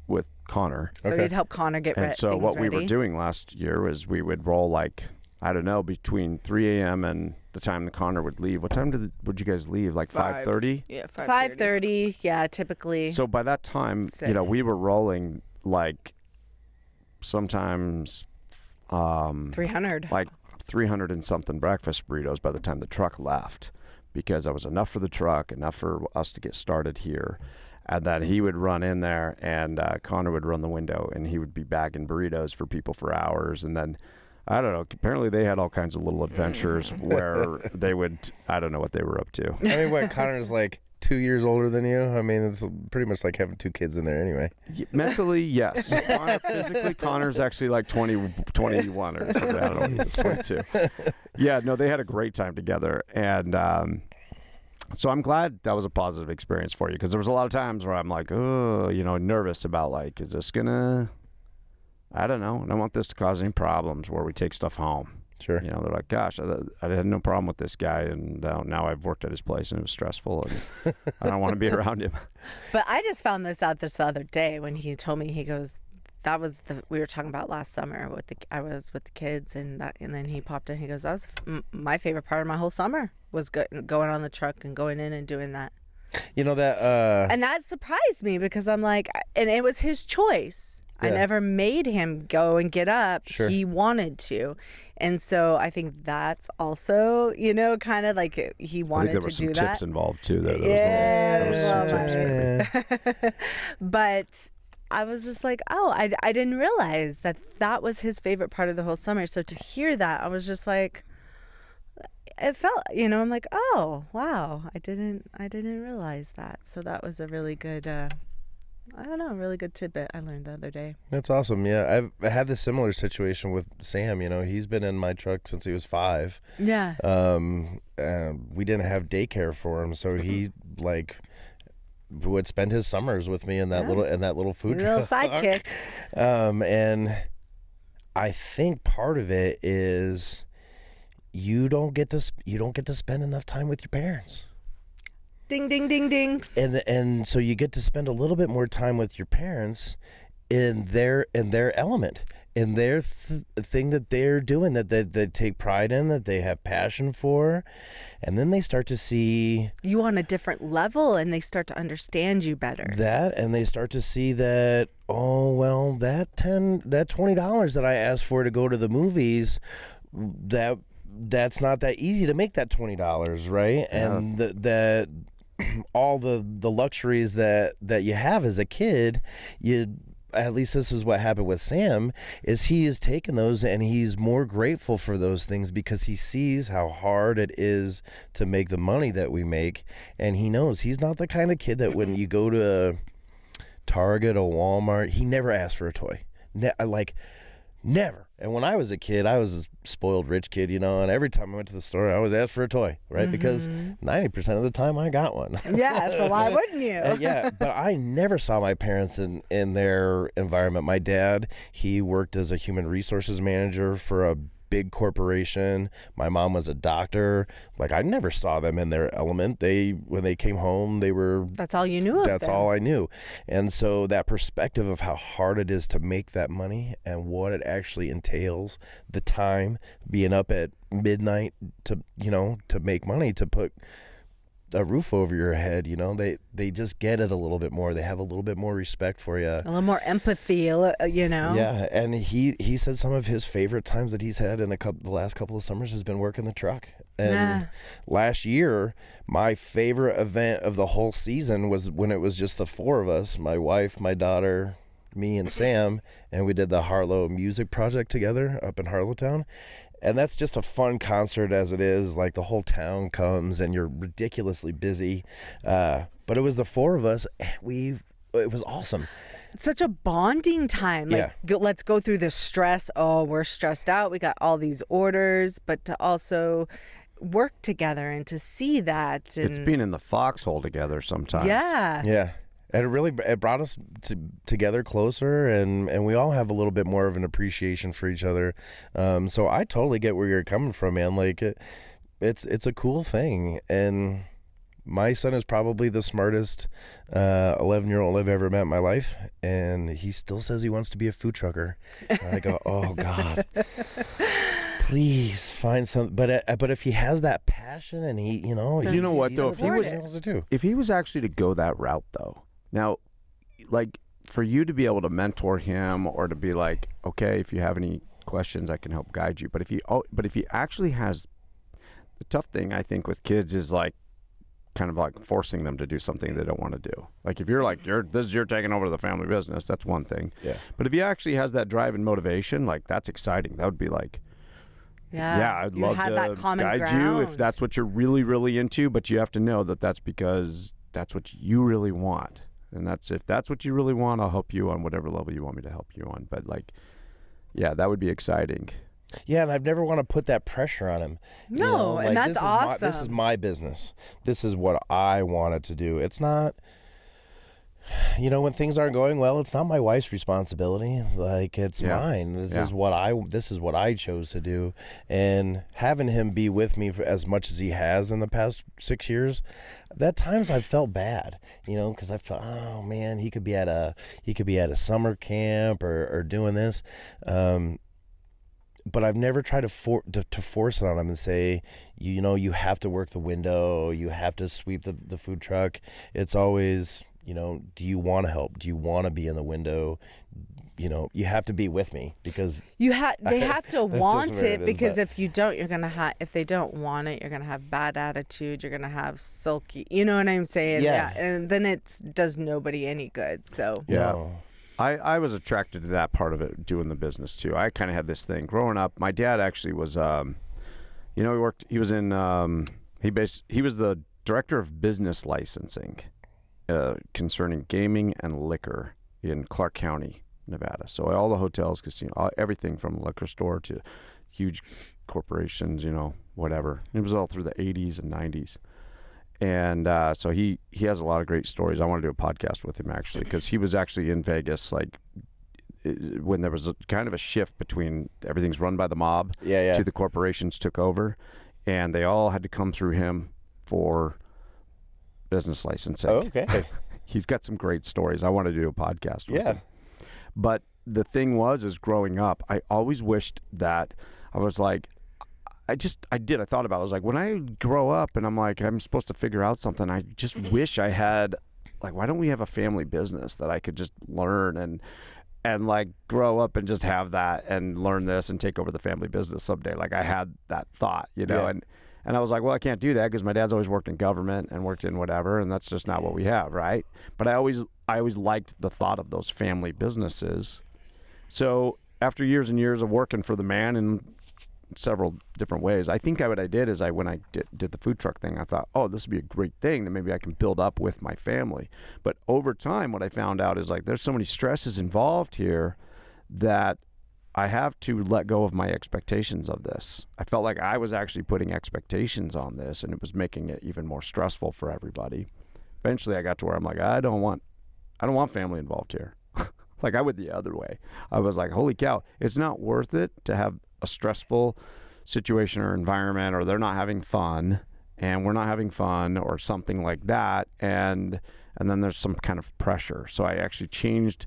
with Connor. So he'd help Connor get ready. And so what we were doing last year was we would roll like, I don't know, between 3 a.m. and the time the Connor would leave. What time would you guys leave? Like 5:30? Yeah, 5:30. Yeah, typically. So by that time, 6. we were rolling like sometimes 300. like 300 and something breakfast burritos by the time the truck left, because that was enough for the truck, enough for us to get started here. And then he would run in there, and Connor would run the window, and he would be bagging burritos for people for hours. And then I don't know. Apparently, they had all kinds of little adventures where they would. I don't know what they were up to. I mean, what, Connor's like 2 years older than you? I mean, it's pretty much like having 2 kids in there anyway. Mentally, yes. Physically, Connor's actually like 21 or something. I don't know. He was 22. Yeah, no, they had a great time together, and so I'm glad that was a positive experience for you, because there was a lot of times where I'm like, oh, nervous about like, is this gonna? I don't know. I don't want this to cause any problems where we take stuff home. Sure. They're like, gosh, I had no problem with this guy, and now I've worked at his place, and it was stressful, and I don't want to be around him. But I just found this out this other day when he told me, he goes, that was we were talking about last summer I was with the kids, and then he popped in, he goes, that was my favorite part of my whole summer, was going on the truck and going in and doing that. And that surprised me, because I'm like, and it was his choice. Yeah. I never made him go and get up. Sure. He wanted to. And so I think that's also, kind of like he wanted to do that. There were some tips involved too. There was some tips. But I was just like, I didn't realize that was his favorite part of the whole summer. So to hear that, I was just like, it felt, I'm like, oh, wow, I didn't realize that. So that was a really good really good tidbit I learned the other day. That's awesome. Yeah, I had this similar situation with Sam. He's been in my truck since he was 5. Yeah. We didn't have daycare for him, so he would spend his summers with me in that little food little truck. sidekick. And I think part of it is you don't get to spend enough time with your parents. Ding, ding, ding, ding. And so you get to spend a little bit more time with your parents, in their element, in their thing that they're doing, that they take pride in, that they have passion for, and then they start to see you on a different level, and they start to understand you better. that, and they start to see that, oh well, that $20 that I asked for to go to the movies, that's not that easy to make that $20, right? Yeah. And that all the luxuries that you have as a kid, at least this is what happened with Sam, is he has taken those and he's more grateful for those things because he sees how hard it is to make the money that we make. And he knows he's not the kind of kid that when you go to a Target or Walmart, he never asks for a toy. Never. And when I was a kid, I was a spoiled rich kid, and every time I went to the store, I always asked for a toy, right? Because 90% of the time I got one. Yeah, so why wouldn't you? Yeah, but I never saw my parents in their environment. My dad, he worked as a human resources manager for a big corporation. My mom was a doctor. Like, I never saw them in their element. When they came home, they were... That's all you knew of That's them. all I knew. And so that perspective of how hard it is to make that money and what it actually entails, the time, being up at midnight to make money, to put a roof over your head, they just get it a little bit more. They have a little bit more respect for you. A little more empathy, Yeah, and he said some of his favorite times that he's had in the last couple of summers has been working the truck. And last year, my favorite event of the whole season was when it was just the four of us, my wife, my daughter, me, and Sam, and we did the Harlow Music Project together up in Harlowtown. And that's just a fun concert as it is. Like, the whole town comes and you're ridiculously busy. But it was the four of us. It was awesome. Such a bonding time. Like, let's go through this stress. Oh, we're stressed out. We got all these orders, but to also work together and to see that. And It's being in the foxhole together sometimes. Yeah. Yeah. And it brought us together closer, and we all have a little bit more of an appreciation for each other. So I totally get where you're coming from, man. Like, it's a cool thing. And my son is probably the smartest 11-year-old I've ever met in my life, and he still says he wants to be a food trucker. And I go, oh God, please find something. But if he has that passion and he, You know what, though? If he was actually to go that route, though, now, like, for you to be able to mentor him or to be like, okay, if you have any questions, I can help guide you. But if he actually has, the tough thing I think with kids is like kind of like forcing them to do something they don't want to do. Like, if you're like, you're taking over the family business, that's one thing. Yeah. But if he actually has that drive and motivation, like, that's exciting. That would be like, yeah, I'd love to that common guide ground. you if that's what you're really, really into. But you have to know that that's because that's what you really want. And if that's what you really want, I'll help you on whatever level you want me to help you on. But like, yeah, that would be exciting. Yeah, and I've never want to put that pressure on him. No, and that's awesome. This is my business. This is what I wanted to do. It's not, when things aren't going well, it's not my wife's responsibility. Like, it's mine. This is what I chose to do. And having him be with me for as much as he has in the past 6 years, at times I've felt bad, because I thought, oh man, he could be at a summer camp or doing this. But I've never tried to force it on him and say, you have to work the window, you have to sweep the food truck. It's always, do you want to help? Do you want to be in the window? You have to be with me because they have to want where it, it is, because but- if you don't, you're gonna have. If they don't want it, you're gonna have bad attitude. You're gonna have sulky. You know what I'm saying? Yeah. And then it does nobody any good. So Yeah. No. I was attracted to that part of it, doing the business too. I kind of had this thing growing up. My dad actually was, he was in, he was the director of business licensing, concerning gaming and liquor in Clark County, Nevada. So all the hotels, casino, everything from liquor store to huge corporations, whatever. It was all through the 80s and 90s. And so he has a lot of great stories. I want to do a podcast with him, actually, because he was actually in Vegas, like, when there was a kind of a shift between everything's run by the mob to the corporations took over, and they all had to come through him for business licensing. Okay. He's got some great stories. I want to do a podcast with him. But the thing is growing up, I always wished that I was like, I thought about it. I was like, when I grow up and I'm like, I'm supposed to figure out something, I just wish I had, like, why don't we have a family business that I could just learn and like grow up and just have that and learn this and take over the family business someday. Like I had that thought, you know, Yeah. and I was like, well, I can't do that because my dad's always worked in government and worked in whatever, and that's just not what we have, right? But I always liked the thought of those family businesses. So after years and years of working for the man in several different ways, I think what I did is when I did the food truck thing, I thought, oh, this would be a great thing that maybe I can build up with my family. But over time, what I found out is like there's so many stresses involved here that I have to let go of my expectations of this. I felt like I was actually putting expectations on this, and it was making it even more stressful for everybody. Eventually, I got to where I'm like, I don't want family involved here. Like I went the other way. I was like, holy cow, it's not worth it to have a stressful situation or environment, or they're not having fun and we're not having fun or something like that. And then there's some kind of pressure. So I actually changed.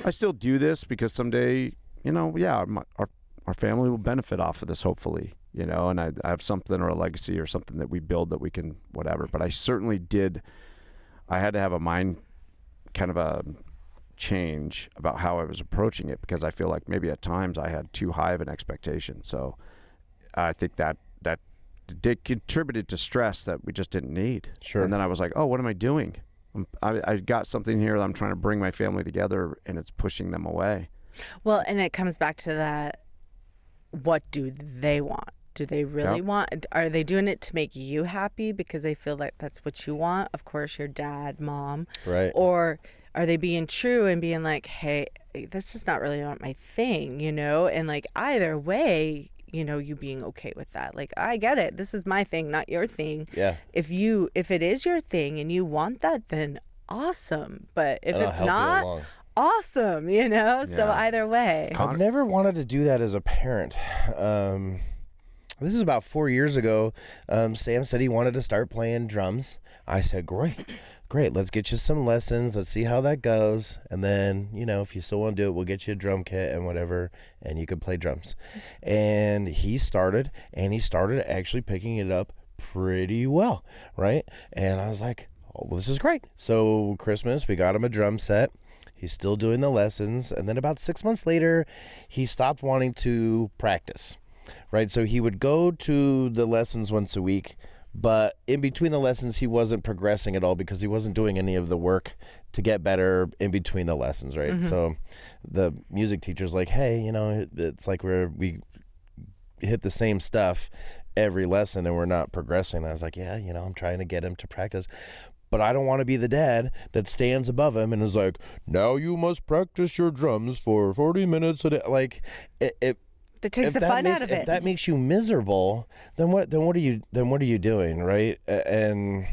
I still do this because someday, you know, our family will benefit off of this, hopefully, you know, and I have something or a legacy or something that we build that we can whatever. But I certainly I had to have a mind kind of a change about how I was approaching it, because I feel like maybe at times I had too high of an expectation. So I think that did contributed to stress that we just didn't need. Sure. And then I was like, oh, what am I doing? I got something here that I'm trying to bring my family together, and it's pushing them away. Well, and it comes back to that, what do they want? Do they really want? Are they doing it to make you happy because they feel like that's what you want? Of course, your dad, mom. Right. Or are they being true and being like, hey, that's just not really not my thing, you know? And like either way, you know, you being okay with that. Like, I get it. This is my thing, not your thing. Yeah. If it is your thing and you want that, then awesome. But if it's not, awesome, you know? So Yeah. either way. I've never wanted to do that as a parent. This is about 4 years ago. Sam said he wanted to start playing drums. I said, great. Let's get you some lessons. Let's see how that goes. And then, you know, if you still want to do it, we'll get you a drum kit and whatever, and you can play drums. And he started actually picking it up pretty well, right? And I was like, oh, well, this is great. So Christmas, we got him a drum set. He's still doing the lessons. And then about 6 months later, he stopped wanting to practice, right? So he would go to the lessons once a week, but in between the lessons, he wasn't progressing at all because he wasn't doing any of the work to get better in between the lessons, right? Mm-hmm. So the music teacher's like, hey, you know, it's like we hit the same stuff every lesson and we're not progressing. And I was like, yeah, you know, I'm trying to get him to practice. But I don't want to be the dad that stands above him and is like, now you must practice your drums for 40 minutes a day. Like, that takes the fun out of it. If that makes you miserable, then what are you doing, right? And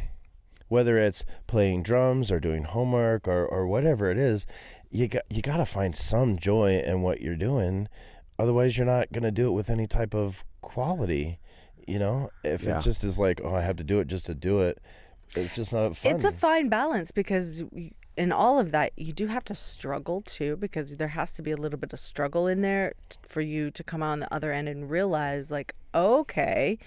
whether it's playing drums or doing homework or whatever it is, you got to find some joy in what you're doing. Otherwise, you're not going to do it with any type of quality, you know? If it just is like, oh, I have to do it just to do it, it's just not fun. It's a fine balance because in all of that, you do have to struggle too, because there has to be a little bit of struggle in there for you to come out on the other end and realize like, okay,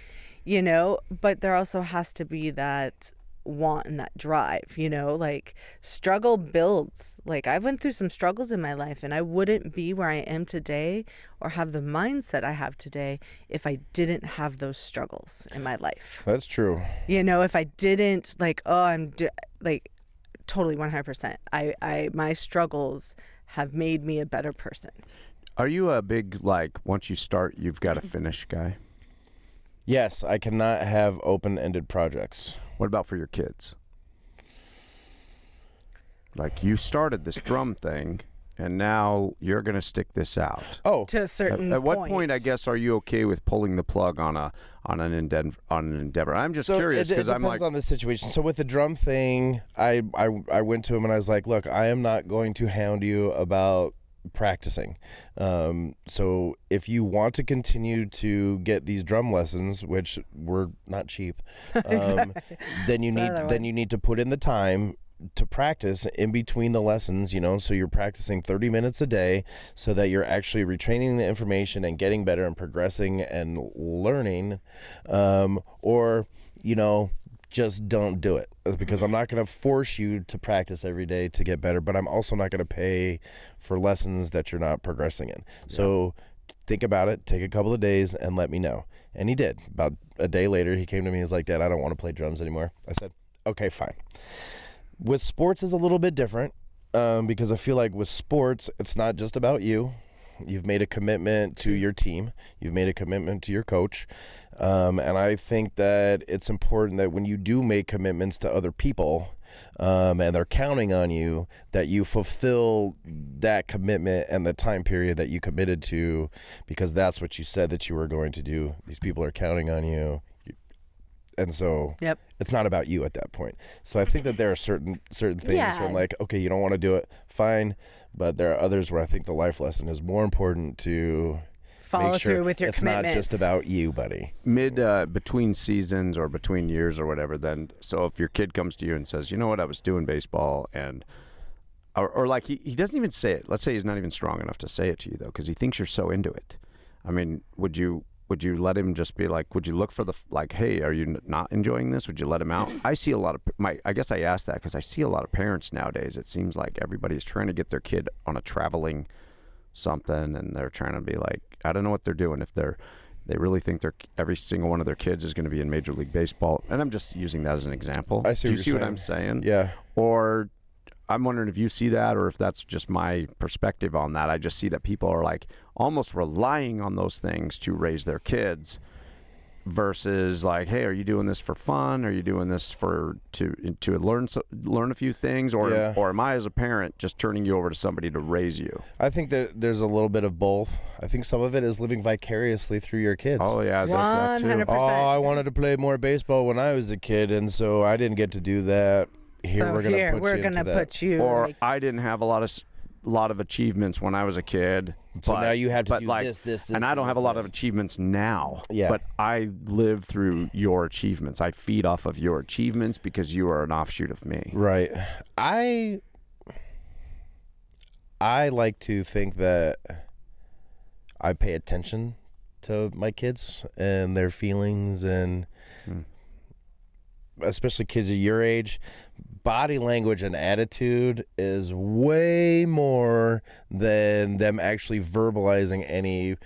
you know, but there also has to be that want and that drive, you know, like struggle builds. Like I've went through some struggles in my life and I wouldn't be where I am today or have the mindset I have today if I didn't have those struggles in my life. That's true. You know, if I didn't like, totally 100%. My struggles have made me a better person. Are you a big, like, once you start, you've got to finish guy? Yes, I cannot have open-ended projects. What about for your kids? Like, you started this drum thing, and now you're going to stick this out. Oh, to a certain At what point, I guess, are you okay with pulling the plug on an endeavor? I'm just curious because I'm like, depends on the situation. So with the drum thing, I went to him and I was like, look, I am not going to hound you about practicing. So if you want to continue to get these drum lessons, which were not cheap, then you need to put in the time to practice in between the lessons, so you're practicing 30 minutes a day so that you're actually retraining the information and getting better and progressing and learning, or, just don't do it, because I'm not going to force you to practice every day to get better, but I'm also not going to pay for lessons that you're not progressing in. So think about it, take a couple of days and let me know. And he did. About a day later, he came to me and was like, Dad, I don't want to play drums anymore. I said, okay, fine. With sports is a little bit different, because I feel like with sports, it's not just about you. You've made a commitment to your team. You've made a commitment to your coach. And I think that it's important that when you do make commitments to other people, and they're counting on you, that you fulfill that commitment and the time period that you committed to, because that's what you said that you were going to do. These people are counting on you. And so it's not about you at that point. So I think that there are certain things where I'm like, okay, you don't want to do it, fine. But there are others where I think the life lesson is more important to follow through with your commitments. It's not just about you, buddy. Between seasons or between years or whatever, then, so if your kid comes to you and says, you know what, I was doing baseball, and or like he doesn't even say it. Let's say he's not even strong enough to say it to you, though, because he thinks you're so into it. I mean, would you let him just be like, would you look for hey, are you not enjoying this? Would you let him out? I see a lot of I guess I asked that because I see a lot of parents nowadays. It seems like everybody's trying to get their kid on a traveling something, and they're trying to be like, I don't know what they're doing. If they really think every single one of their kids is going to be in Major League Baseball, and I'm just using that as an example. I see. Do you see what I'm saying? Yeah. Or I'm wondering if you see that, or if that's just my perspective on that. I just see that people are like almost relying on those things to raise their kids, versus like, hey, are you doing this for fun? Are you doing this to learn a few things, or am I as a parent just turning you over to somebody to raise you? I think that there's a little bit of both. I think some of it is living vicariously through your kids. Oh yeah, that's that too. 100%. Oh, I wanted to play more baseball when I was a kid, and so I didn't get to do that. We're gonna put you. Or I didn't have a lot of achievements when I was a kid. So but, now you have to do like, this, and I don't have a lot of achievements now. Yeah. But I live through your achievements. I feed off of your achievements because you are an offshoot of me. Right. I like to think that I pay attention to my kids and their feelings, and especially kids of your age. Body language and attitude is way more than them actually verbalizing any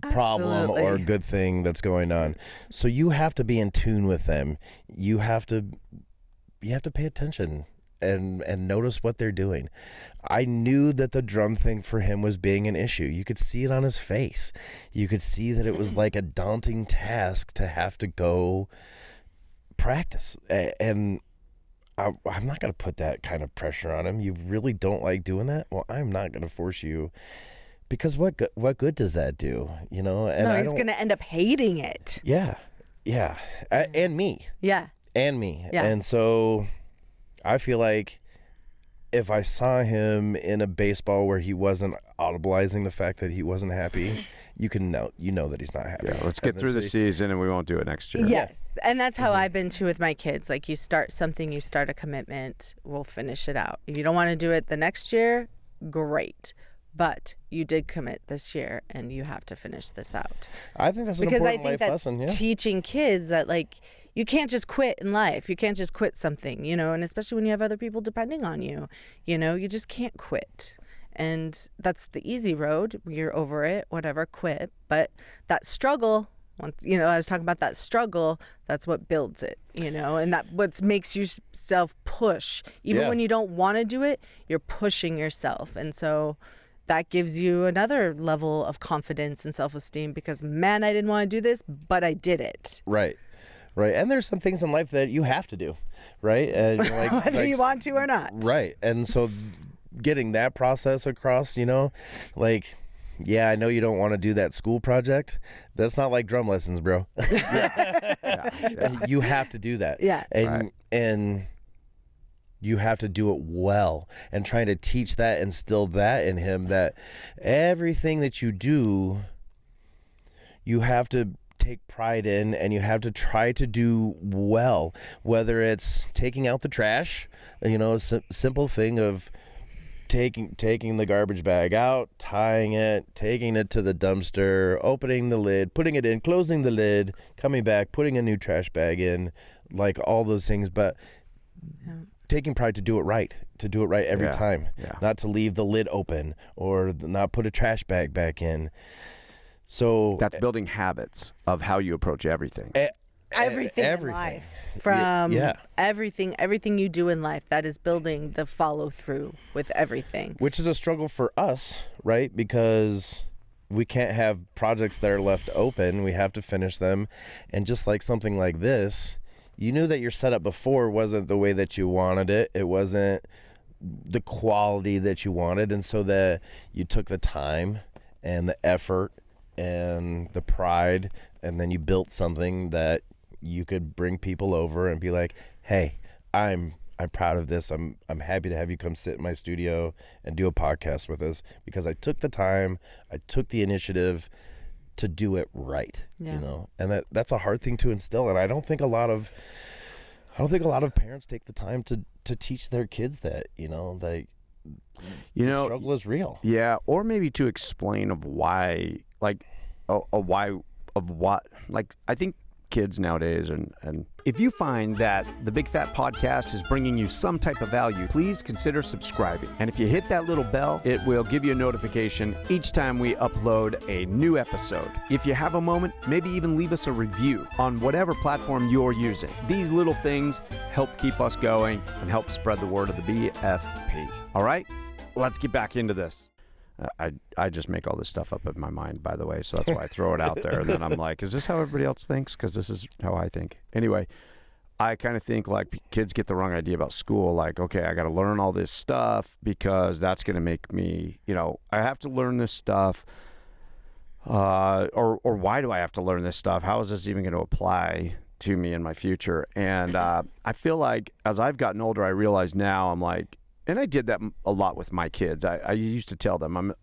problem or good thing that's going on. So you have to be in tune with them. You have to pay attention and notice what they're doing. I knew that the drum thing for him was being an issue. You could see it on his face. You could see that it was like a daunting task to have to go practice. And I'm not going to put that kind of pressure on him. You really don't like doing that? Well, I'm not going to force you, because what good does that do? And no, he's going to end up hating it. Yeah. And me. Yeah. And me. Yeah. And so I feel like if I saw him in a baseball where he wasn't audibleizing the fact that he wasn't happy, you know that he's not happy. Yeah, let's get through the season and we won't do it next year. Yes. And that's how I've been too with my kids. Like, you start something, you start a commitment, we'll finish it out. If you don't want to do it the next year, great. But you did commit this year and you have to finish this out. I think that's an because important I think life that's lesson. Yeah. teaching kids that, like, you can't just quit in life. You can't just quit something, and especially when you have other people depending on you, you just can't quit. And that's the easy road. You're over it, whatever, quit. But that struggle, once, I was talking about that struggle, that's what builds it, and that what makes yourself push. Even when you don't want to do it, you're pushing yourself. And so that gives you another level of confidence and self-esteem, because, man, I didn't want to do this, but I did it. Right. And there's some things in life that you have to do, right? And whether you want to or not. Right. And so getting that process across, I know you don't want to do that school project. That's not like drum lessons, bro. You have to do that. Yeah. And you have to do it well, and trying to teach that, instill that in him, that everything that you do, you have to take pride in, and you have to try to do well, whether it's taking out the trash, simple thing of taking the garbage bag out, tying it, taking it to the dumpster, opening the lid, putting it in, closing the lid, coming back, putting a new trash bag in, like all those things. But taking pride to do it right every time, not to leave the lid open or not put a trash bag back in. So that's building habits of how you approach everything. Everything in life, from everything you do in life, that is building the follow through with everything, which is a struggle for us, right? Because we can't have projects that are left open. We have to finish them. And just like something like this, you knew that your setup before wasn't the way that you wanted it. It wasn't the quality that you wanted. And so that you took the time and the effort and the pride, and then you built something that you could bring people over and be like, hey, I'm proud of this. I'm happy to have you come sit in my studio and do a podcast with us, because I took the time, I took the initiative to do it right. And that's a hard thing to instill. And I don't think a lot of parents take the time to teach their kids that, the struggle is real. Yeah. Or maybe to explain of why, like a why of what, like, I think kids nowadays, and if you find that the Big Fat Podcast is bringing you some type of value, please consider subscribing. And if you hit that little bell, it will give you a notification each time we upload a new episode. If you have a moment, maybe even leave us a review on whatever platform you're using. These little things help keep us going and help spread the word of the BFP. All right, let's get back into this. I just make all this stuff up in my mind, by the way, so that's why I throw it out there. And then I'm like, is this how everybody else thinks? Because this is how I think. Anyway, I kind of think like kids get the wrong idea about school. Like, okay, I got to learn all this stuff because that's going to make me, I have to learn this stuff. Or why do I have to learn this stuff? How is this even going to apply to me in my future? And I feel like as I've gotten older, I realize now I'm like, and I did that a lot with my kids. I used to tell them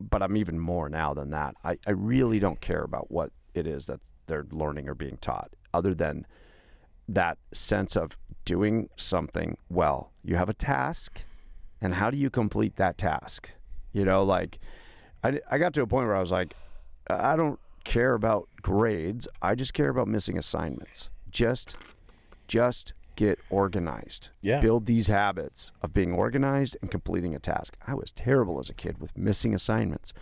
but I'm even more now than that. I really don't care about what it is that they're learning or being taught, other than that sense of doing something well. You have a task, and how do you complete that task? Like I got to a point where I was like, I don't care about grades. I just care about missing assignments. Just get organized. Build these habits of being organized and completing a task. I was terrible as a kid with missing assignments.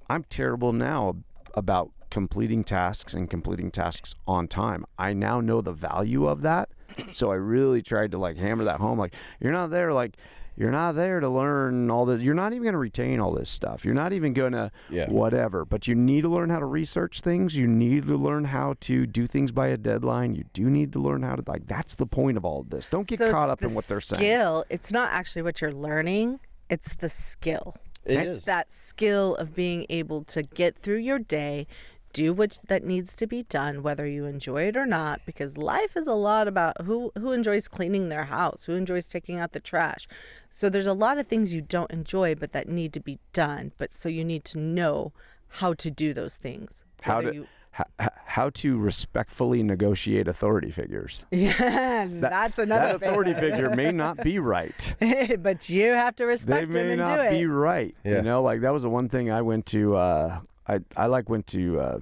I'm terrible now about completing tasks and completing tasks on time. I now know the value of that. So I really tried to hammer that home. You're not there to learn all this. You're not even going to retain all this stuff. You're not even going to whatever. But you need to learn how to research things. You need to learn how to do things by a deadline. You do need to learn how to, that's the point of all of this. Don't get caught up in what they're saying. Skill. It's not actually what you're learning. It's the skill. It's that skill of being able to get through your day, do what that needs to be done, whether you enjoy it or not, because life is a lot about who enjoys cleaning their house, who enjoys taking out the trash. So there's a lot of things you don't enjoy, but that need to be done. But so you need to know how to do those things. How to respectfully negotiate authority figures. Yeah, that's another That authority figure may not be right. But you have to respect him and do it. They may not be right. Yeah. That was the one thing I went to, I went to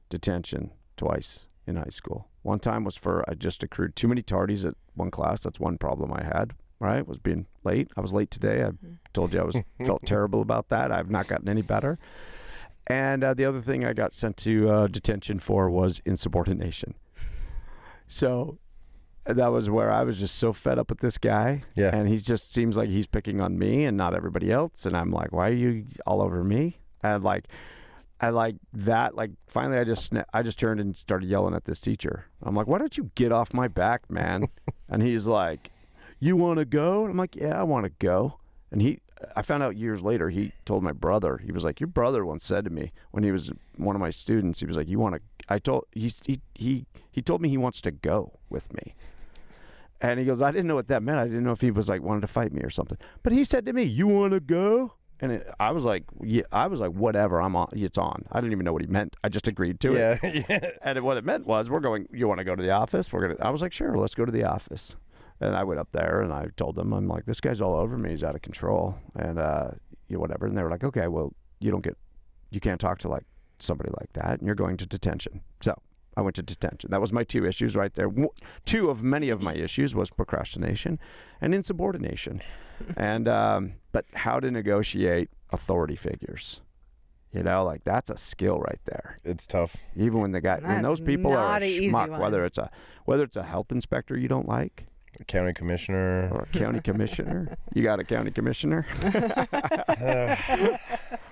detention twice in high school. One time was I just accrued too many tardies at one class. That's one problem I had, right? Was being late. I was late today. I told you felt terrible about that. I've not gotten any better. And the other thing I got sent to detention for was insubordination. So that was where I was just so fed up with this guy. Yeah. And he just seems like he's picking on me and not everybody else. And I'm like, why are you all over me? And I like that. Finally, I just turned and started yelling at this teacher. I'm like, why don't you get off my back, man? And he's like, you want to go? And I'm like, yeah, I want to go. And I found out years later, he told my brother, he was like, your brother once said to me when he was one of my students, he was like, he told me he wants to go with me. And he goes, I didn't know what that meant. I didn't know if he was wanted to fight me or something. But he said to me, you want to go? I was like, whatever, I'm on. It's on. I didn't even know what he meant. I just agreed to it. Yeah. And what it meant was, we're going. You want to go to the office? I was like, sure, let's go to the office. And I went up there and I told them, I'm like, this guy's all over me. He's out of control. And whatever. And they were like, okay, well, you can't talk to like somebody like that, and you're going to detention. So I went to detention. That was my 2 issues right there. 2 of many of my issues was procrastination and insubordination. And but how to negotiate authority figures. Like that's a skill right there. It's tough. Even when when those people are a schmuck, one. whether it's a health inspector you don't like, A county commissioner. or a county commissioner. You got a county commissioner?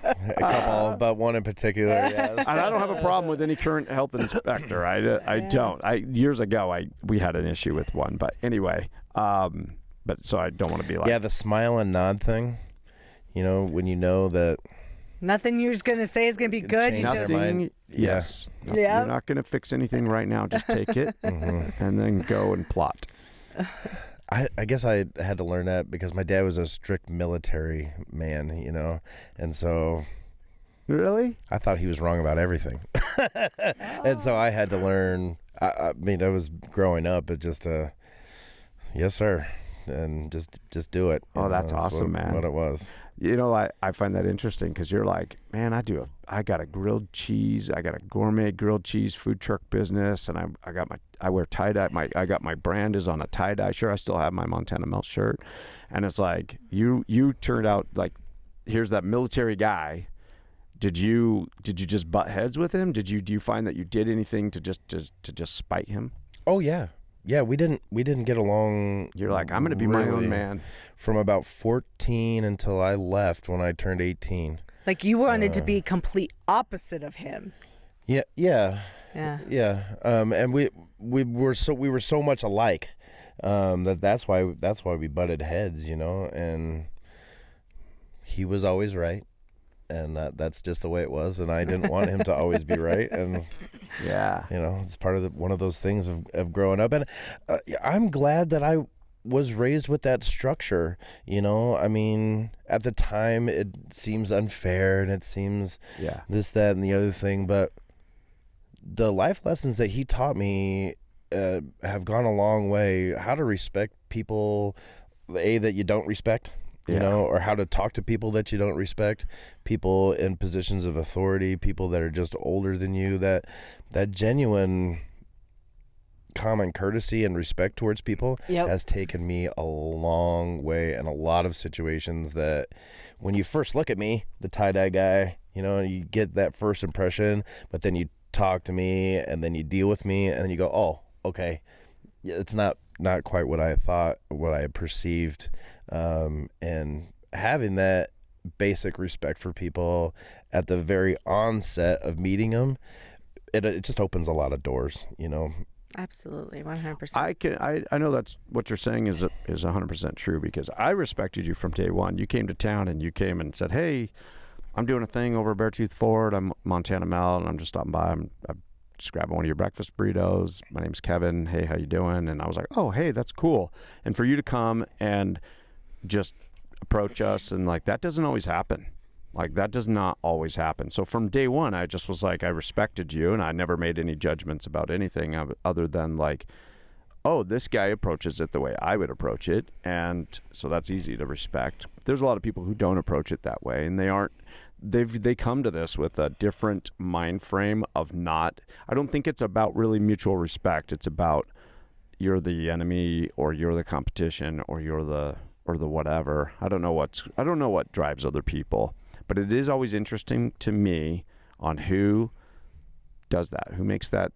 A couple, but one in particular, yes. And I don't have a problem with any current health inspector. I don't. Years ago, we had an issue with one, but anyway. But so I don't want to be like. Yeah, the smile and nod thing. When you know that. Nothing you're just gonna say is gonna be good. You Change just their mind. Yes. No, Yeah. You're not going to fix anything right now. Just take it and then go and plot. I guess I had to learn that because my dad was a strict military man, and so Really? I thought he was wrong about everything. And so I had to learn. I mean, I was growing up, but just yes, sir, and just do it. Oh, that's awesome, what, man. What it was. I find that interesting because you're like, man, I got a grilled cheese, I got a gourmet grilled cheese food truck business, and I wear tie dye. I got my brand is on a tie dye shirt. I still have my Montana Melt shirt, and it's like you turned out like, here's that military guy. Did you just butt heads with him? Do you find that you did anything to just spite him? Oh yeah. Yeah, we didn't get along. You're like, I'm going to be my own man. From about 14 until I left when I turned 18. like you wanted to be complete opposite of him. Yeah. Yeah. And we were so much alike that's why we butted heads, and he was always right. And that's just the way it was, and I didn't want him to always be right. And Yeah, it's part of one of those things of growing up. And I'm glad that I was raised with that structure. I mean, at the time it seems unfair, and it seems this, that, and the other thing. But the life lessons that he taught me have gone a long way. How to respect people, that you don't respect. Or how to talk to people that you don't respect, people in positions of authority, people that are just older than you, that genuine common courtesy and respect towards people has taken me a long way in a lot of situations that when you first look at me, the tie-dye guy, you get that first impression, but then you talk to me and then you deal with me and then you go, oh, okay. Yeah, it's not quite what I thought, what I perceived, and having that basic respect for people at the very onset of meeting them, it just opens a lot of doors, Absolutely, 100%. I know that's what you're saying is 100% true, because I respected you from day one. You came to town and you came and said, hey, I'm doing a thing over at Beartooth Ford. I'm Montana Mel, and I'm just stopping by. I'm just grabbing one of your breakfast burritos. My name's Kevin. Hey, how you doing? And I was like, oh, hey, that's cool. And for you to come and just approach us, and like, that doesn't always happen. Like, that does not always happen. So from day one, I just was like, I respected you, and I never made any judgments about anything other than like, oh, this guy approaches it the way I would approach it. And so that's easy to respect. There's a lot of people who don't approach it that way, and they come to this with a different mind frame of not. I don't think it's about really mutual respect. It's about you're the enemy, or you're the competition, or you're the whatever. I don't know what drives other people, but it is always interesting to me on who does that, who makes that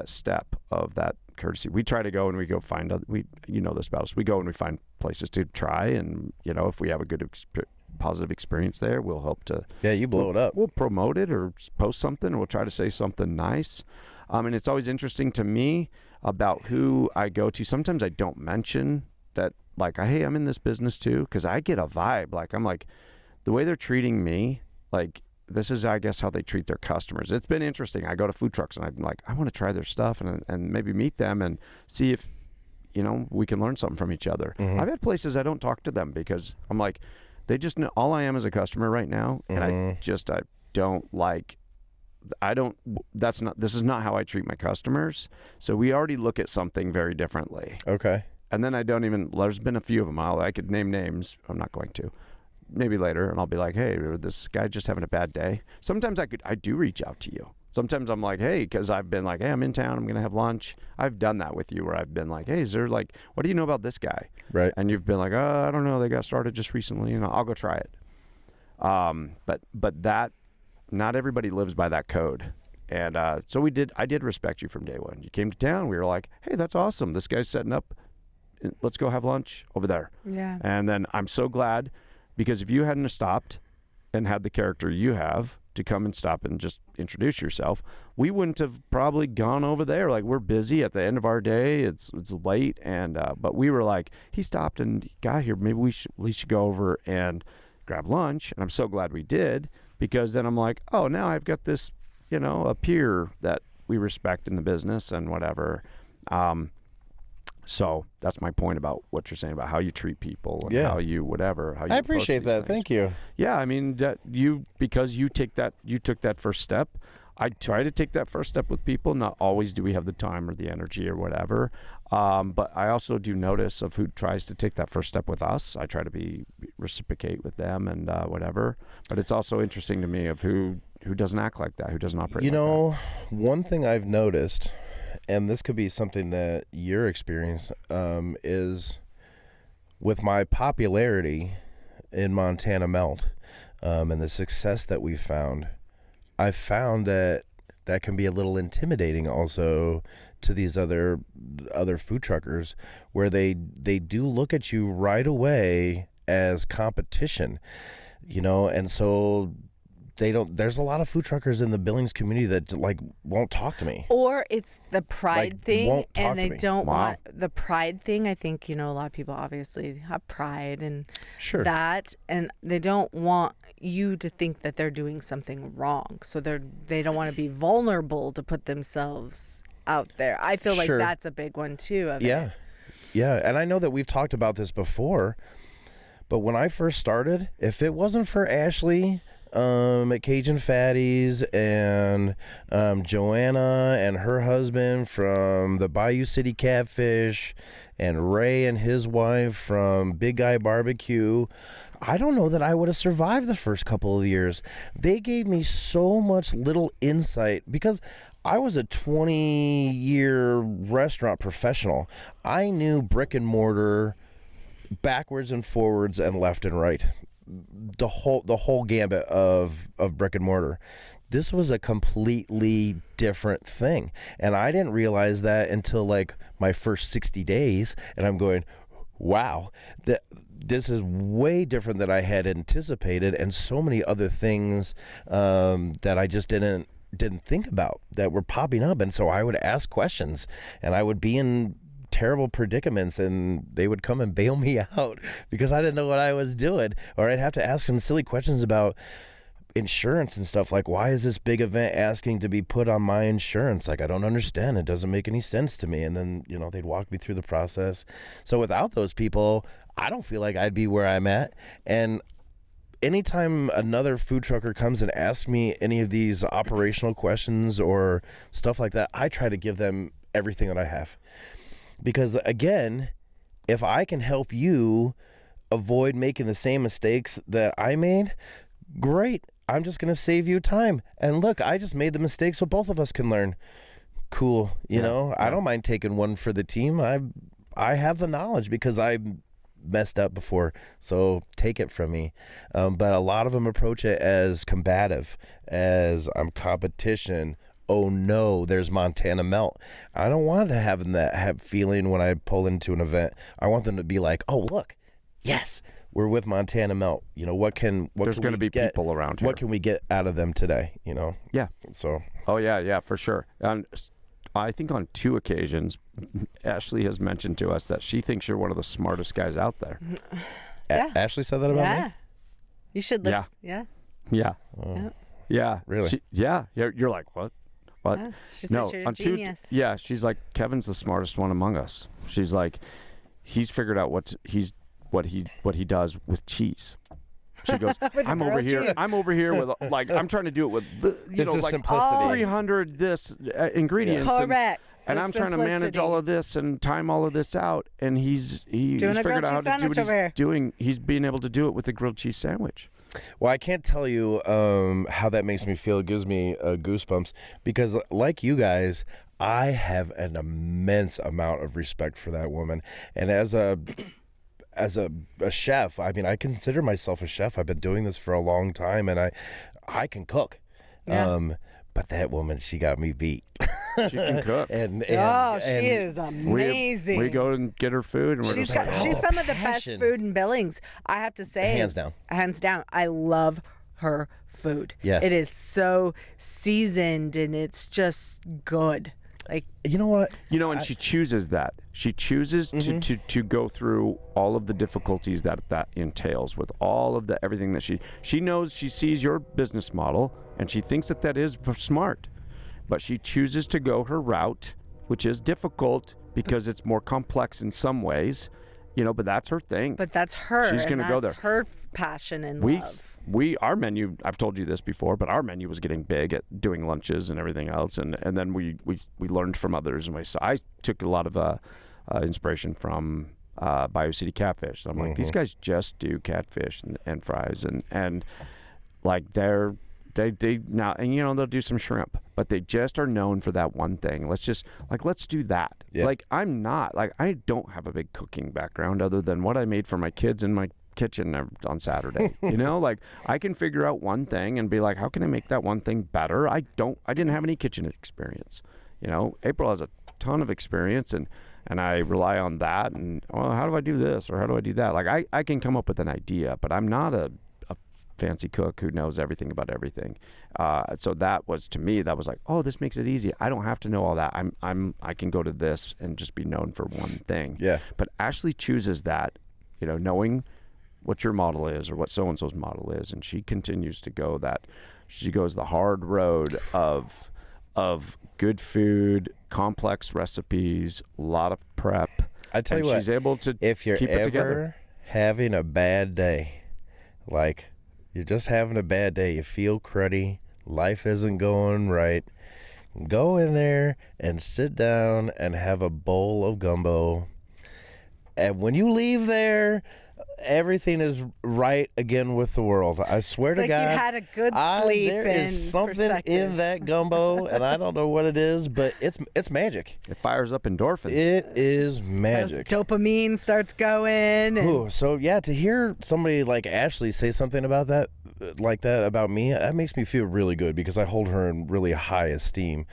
step of that courtesy. We try to go and we go find this about us. We go and we find places to try, and if we have a good positive experience there, we'll hope to you blow it up. We'll promote it or post something, or we'll try to say something nice. And it's always interesting to me about who I go to. Sometimes I don't mention that, like, hey, I'm in this business too, because I get a vibe. Like, I'm like, the way they're treating me, like, this is, I guess, how they treat their customers. It's been interesting. I go to food trucks and I'm like, I want to try their stuff and maybe meet them and see if, we can learn something from each other. Mm-hmm. I've had places I don't talk to them because I'm like, They just know all I am is a customer right now, and I don't like. This is not how I treat my customers. So we already look at something very differently. Okay. And then there's been a few of them. I could name names. I'm not going to. Maybe later, and I'll be like, hey, this guy just having a bad day. Sometimes I do reach out to you. Sometimes I'm like, hey, because I've been like, hey, I'm in town. I'm going to have lunch. I've done that with you where I've been like, hey, is there like, what do you know about this guy? Right. And you've been like, oh, I don't know. They got started just recently, and I'll go try it. But that, not everybody lives by that code. And so I did respect you from day one. You came to town. We were like, hey, that's awesome. This guy's setting up. Let's go have lunch over there. Yeah. And then I'm so glad, because if you hadn't have stopped and had the character you have to come and stop and just introduce yourself, we wouldn't have probably gone over there. Like, we're busy at the end of our day. It's late. And but we were like, he stopped and got here. Maybe we should go over and grab lunch. And I'm so glad we did, because then I'm like, oh, now I've got this, a peer that we respect in the business and whatever. So that's my point about what you're saying about how you treat people and how you I appreciate that. Thank you. Yeah, I mean, because you took that first step. I try to take that first step with people. Not always do we have the time or the energy or whatever. But I also do notice of who tries to take that first step with us. I try to reciprocate with them and whatever. But it's also interesting to me of who doesn't act like that, who doesn't operate like that. One thing I've noticed, and this could be something that your experience is with my popularity in Montana Melt and the success that we've found. I've found that can be a little intimidating also to these other food truckers, where they do look at you right away as competition, and so there's a lot of food truckers in the Billings community that like won't talk to me. Or it's the pride thing, and they don't Wow. want the pride thing. I think, a lot of people obviously have pride and Sure. that, and they don't want you to think that they're doing something wrong. So they don't want to be vulnerable to put themselves out there. I feel like Sure. that's a big one too. Yeah. Yeah. And I know that we've talked about this before, but when I first started, if it wasn't for Ashley at Cajun Fatties and Joanna and her husband from the Bayou City Catfish and Ray and his wife from Big Guy Barbecue, I don't know that I would have survived the first couple of years. They gave me so much little insight because I was a 20-year restaurant professional. I knew brick and mortar backwards and forwards and left and right. The whole gambit of brick and mortar. This was a completely different thing, and I didn't realize that until like my first 60 days, and I'm going, wow, this is way different than I had anticipated, and so many other things that I just didn't think about that were popping up. And so I would ask questions, and I would be in terrible predicaments, and they would come and bail me out because I didn't know what I was doing. Or I'd have to ask them silly questions about insurance and stuff, like, why is this big event asking to be put on my insurance? Like, I don't understand. It doesn't make any sense to me. And then, they'd walk me through the process. So without those people, I don't feel like I'd be where I'm at. And anytime another food trucker comes and asks me any of these operational questions or stuff like that, I try to give them everything that I have. Because again, if I can help you avoid making the same mistakes that I made, great. I'm just going to save you time. And look, I just made the mistake so both of us can learn. Cool. I don't mind taking one for the team. I have the knowledge because I messed up before. So take it from me. But a lot of them approach it as combative, as I'm competition. Oh no, there's Montana Melt. I don't want to have feeling when I pull into an event. I want them to be like, oh look, yes, we're with Montana Melt. There's going to be people around here. What can we get out of them today? Yeah. So. Oh yeah, for sure. And I think on 2 occasions, Ashley has mentioned to us that she thinks you're one of the smartest guys out there. Yeah. Ashley said that about me? You should listen. Yeah. Yeah. Oh. Yeah. Really? You're like, what? What? Yeah. She said No, you're a on 2. genius. Yeah, she's like, Kevin's the smartest one among us. She's like, he's figured out what he does with cheese. She goes, With the I'm over grilled here. cheese. I'm over here with like I'm trying to do it with It's the like simplicity. 300 this ingredients. Correct. And The I'm trying to manage all of this and time all of this out. And he's Doing a figured grilled out how cheese to do what sandwich over he's here. doing. He's being able to do it with a grilled cheese sandwich. Well, I can't tell you how that makes me feel. It gives me goosebumps because, like you guys, I have an immense amount of respect for that woman. And as a chef, I mean, I consider myself a chef. I've been doing this for a long time, and I can cook. Yeah. But that woman, she got me beat. She can cook. and She is amazing. We go and get her food, and we're She's just like, she's oh, some of the best passion. food in Billings. I have to say, Hands down. hands down. I love her food. Yeah. It is so seasoned and it's just good. Like, you know what? and she chooses that. She chooses to go through all of the difficulties that entails with all of the everything that she knows. She sees your business model and she thinks that is smart, but she chooses to go her route, which is difficult because it's more complex in some ways, but that's her thing. but that's her. She's gonna and go that's there. her passion and we love. our menu, I've told you this before, but our menu was getting big at doing lunches and everything else, and then we learned from others, and I took a lot of inspiration from Bayou City Catfish. So I'm like, these guys just do catfish and fries and like they now, and they'll do some shrimp, but they just are known for that one thing. Let's do that. Yeah. Like I don't have a big cooking background other than what I made for my kids in my kitchen on Saturday. Like I can figure out one thing and be like, how can I make that one thing better? I didn't have any kitchen experience. April has a ton of experience and I rely on that, and how do I do this or how do I do that? Like I can come up with an idea, but I'm not a fancy cook who knows everything about everything. So that was, to me, that was like, oh, this makes it easy. I don't have to know all that. I can go to this and just be known for one thing. Yeah. But Ashley chooses that, knowing what your model is or what so-and-so's model is, and she continues to go that. She goes the hard road of good food, complex recipes, a lot of prep. I tell and you what, she's able to if you're keep it together. ever having a bad day, like you're just having a bad day, you feel cruddy, life isn't going right, go in there and sit down and have a bowl of gumbo. And when you leave there, everything is right again with the world. I swear to Like God, you had a good sleep. there and is something in perspective. that gumbo, and I don't know what it is, but it's magic. It fires up endorphins. It is Those magic. dopamine starts going. And Ooh, so yeah, to hear somebody like Ashley say something about that, like that about me, that makes me feel really good because I hold her in really high esteem.